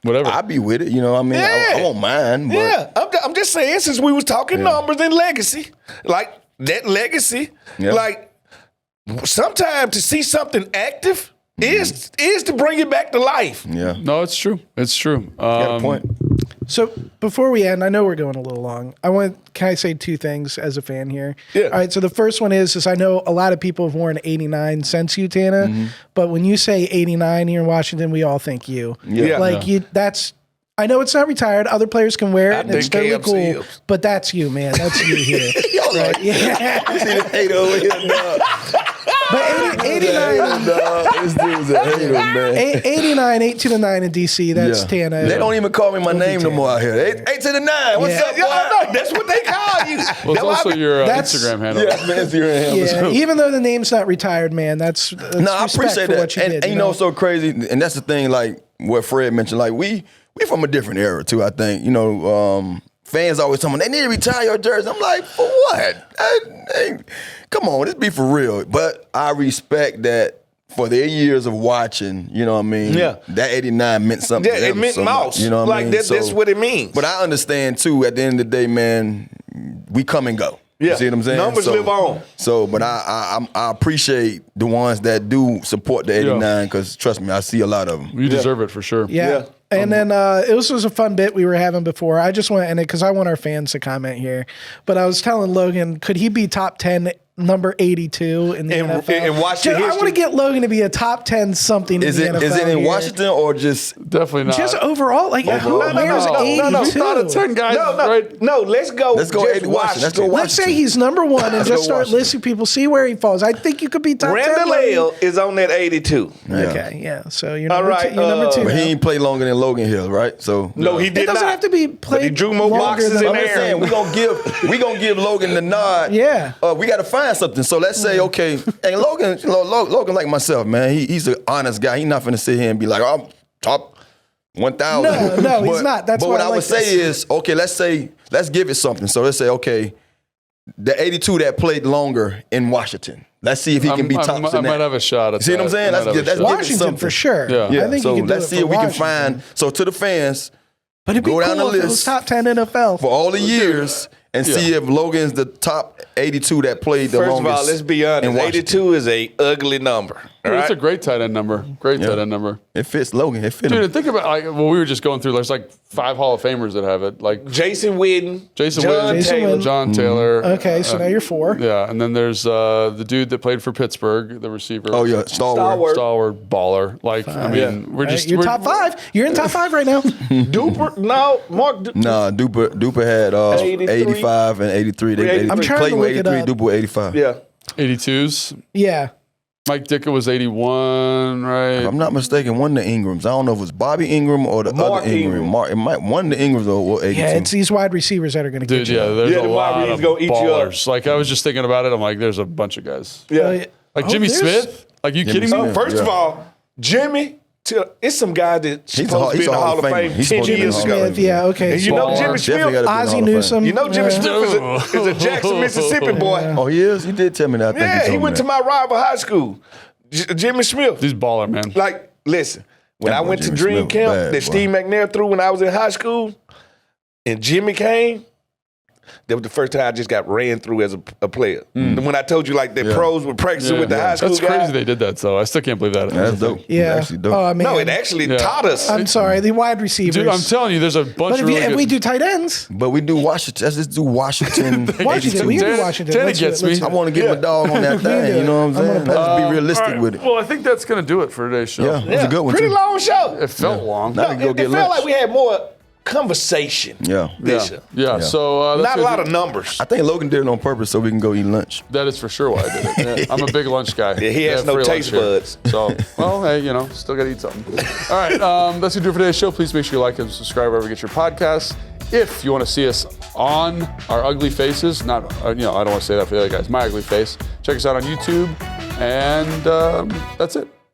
whatever. I'd be with it. You know what I mean? Yeah. I won't mind. But Yeah, I'm just saying, since we was talking numbers and legacy, like that legacy, Yeah. like sometimes to see something active is to bring it back to life. yeah. No, it's true. It's true. Got a point. So before we end, I know we're going a little long. Can I say 2 things as a fan here? Yeah. All right. So the first one is I know a lot of people have worn 89 since you, Tana, but when you say 89 here in Washington, we all think you. Yeah. Like I know it's not retired. Other players can wear it, and it's think totally KFC cool. is. But that's you, man. That's you here. Right. Yeah. You see the hate over here, dog. But 89, This dude's a hater, man. 89, 8 to the 9 in DC. That's Tana. They don't even call me my name no more out here. 8 to the 9. What's Yeah. up, boy? No, that's what they call you. Well, it's also your That's- Instagram handle. Yeah, man, it's your handle. Yeah, even though the name's not retired, man, that's No, I respect appreciate for that. what you And did. you know what's so crazy? And that's the thing, like what Fred mentioned. Like we we from a different era too. I think fans always tell me they need to retire your jersey. I'm like, for what? Come on, let's be for real. But I respect that. For their years of watching, you know what I mean? Yeah. That 89 meant something. Yeah, it meant mouse. You know what I mean? That's what it means. But I understand too, at the end of the day, man, we come and go. Yeah. You see what I'm saying? Numbers live on. But I appreciate the ones that do support the 89 because trust me, I see a lot of them. You deserve it for sure. Yeah. And then this was a fun bit we were having before. I just want to end it because I want our fans to comment here. But I was telling Logan, could he be top 10 number 82 in the NFL? And watch the I want to history. get Logan to be a top 10 something Is in the NFL. it in here. Washington or just Definitely not. Just overall? Like, who wears 82? He's not a 10 guy. Right? No, let's go. Let's go just 80 Washington. Let's go Washington. Let's say he's number one and Let's just go start Washington. listing people, see where he falls. I think you could be top 10. Randall Logan. L is on that 82. Okay, yeah. So you're All number right, two. You're number two. but he now. ain't played longer than Logan Hill, right? So No, he It did doesn't not. have to be But played he drew more longer boxes than in I'm there. just saying we gonna give Logan the nod. Yeah. We got to find something. So let's say, okay, hey, Logan like myself, man. He's an honest guy. He's not finna sit here and be like, I'm top 1,000. No, he's not. That's but why what I I like would say this. is, okay, let's give it something. So let's say, okay, the 82 that played longer in Washington. Let's see if he can be top I than might that. have a shot at See what I'm that. saying? I might have a That's shot. give it Washington something. for sure. Yeah. I think So you can do let's it see for if we can Washington. find. So to the fans, But it'd be go cool down the if it was list top 10 NFL. for all the years and see if Logan's the top 82 that played the First of longest. all, let's be honest. in Washington. 82 is a ugly number. All It's right? a great tight end number. Great tight end number. It fits Logan. It fits Dude, him. and think about we were just going through. There's like 5 Hall of Famers that have it. Like Jason Witten, Jason John Witten, Taylor. John Taylor. Okay, so now you're 4. Yeah, and then there's the dude that played for Pittsburgh, the receiver. Oh yeah, Stalwart. Stalwart baller. Like I mean, we're just You're we're, top 5. You're in top 5 right now. Duper, no, Mark. Nah, Duper had 83. 85 and 83. I'm trying Clayton to was look it 83, up. Duper was 85. Yeah. 82s. Yeah. Mike Ditka was 81, right? If I'm not mistaken, one of the Ingrams. I don't know if it was Bobby Ingram or the Mark other Ingram. Ingram. One of the Ingrams or 82. Yeah, it's these wide receivers that are going to get Dude, you. yeah, there's Yeah, a the lot wide of receivers gonna eat you up. ballers. Like I was just thinking about it. I'm like, there's a bunch of guys. Yeah. Like Oh, Jimmy there's- Smith. Like you Jimmy kidding me? Smith. First of all, Jimmy, it's some guy that's supposed to be in the Hall of Fame He's 10 supposed to be in the years Hall of ago. Fame. Smith, yeah, okay. And you know Baller. Jimmy Definitely Smith, gotta be in the Hall Ozzie of Fame. Newsome. you know Jimmy Smith is a Jackson, Mississippi boy. Oh, he is? You did tell me that. I think you Yeah, told he me went to that. my rival high school, Jimmy Smith. He's baller, man. Like, listen, when That I boy went to Jimmy Dream Smith was Camp bad, that boy. Steve McNair threw when I was in high school, and Jimmy came, that was the first time I just got ran through as a player. When I told you, like, the pros were practicing with the high school That's guys. crazy they did that. So I still can't believe that. That's dope. Yeah. Actually dope. Oh, man. No, it actually taught us. I'm sorry, the wide receivers. Dude, I'm telling you, there's a bunch but of if, really if good. we do tight ends, But we do Washington. Let's just do Washington. Washington, we can do Tanner- Washington. Tanner Let's do it, gets let's me. do I it. want to get my dog on that We do thing. You it. know what I'm saying? gonna Let's be realistic All right, with it. Well, I think that's going to do it for today's show. Yeah, it was a good one, Pretty too. long show. It felt long. Now we can go It get felt lunch. like we had more conversation Yeah. this show. Yeah. So that's Not a gonna lot do- of numbers. I think Logan did it on purpose so we can go eat lunch. That is for sure why I did it. I'm a big lunch guy. Yeah, he has no free taste lunch here. buds. So, well, hey, still got to eat something. All right, that's going to do it for today's show. Please make sure you like and subscribe wherever you get your podcasts. If you want to see us on our ugly faces, not, I don't want to say that for the other guys, my ugly face, check us out on YouTube. And that's it.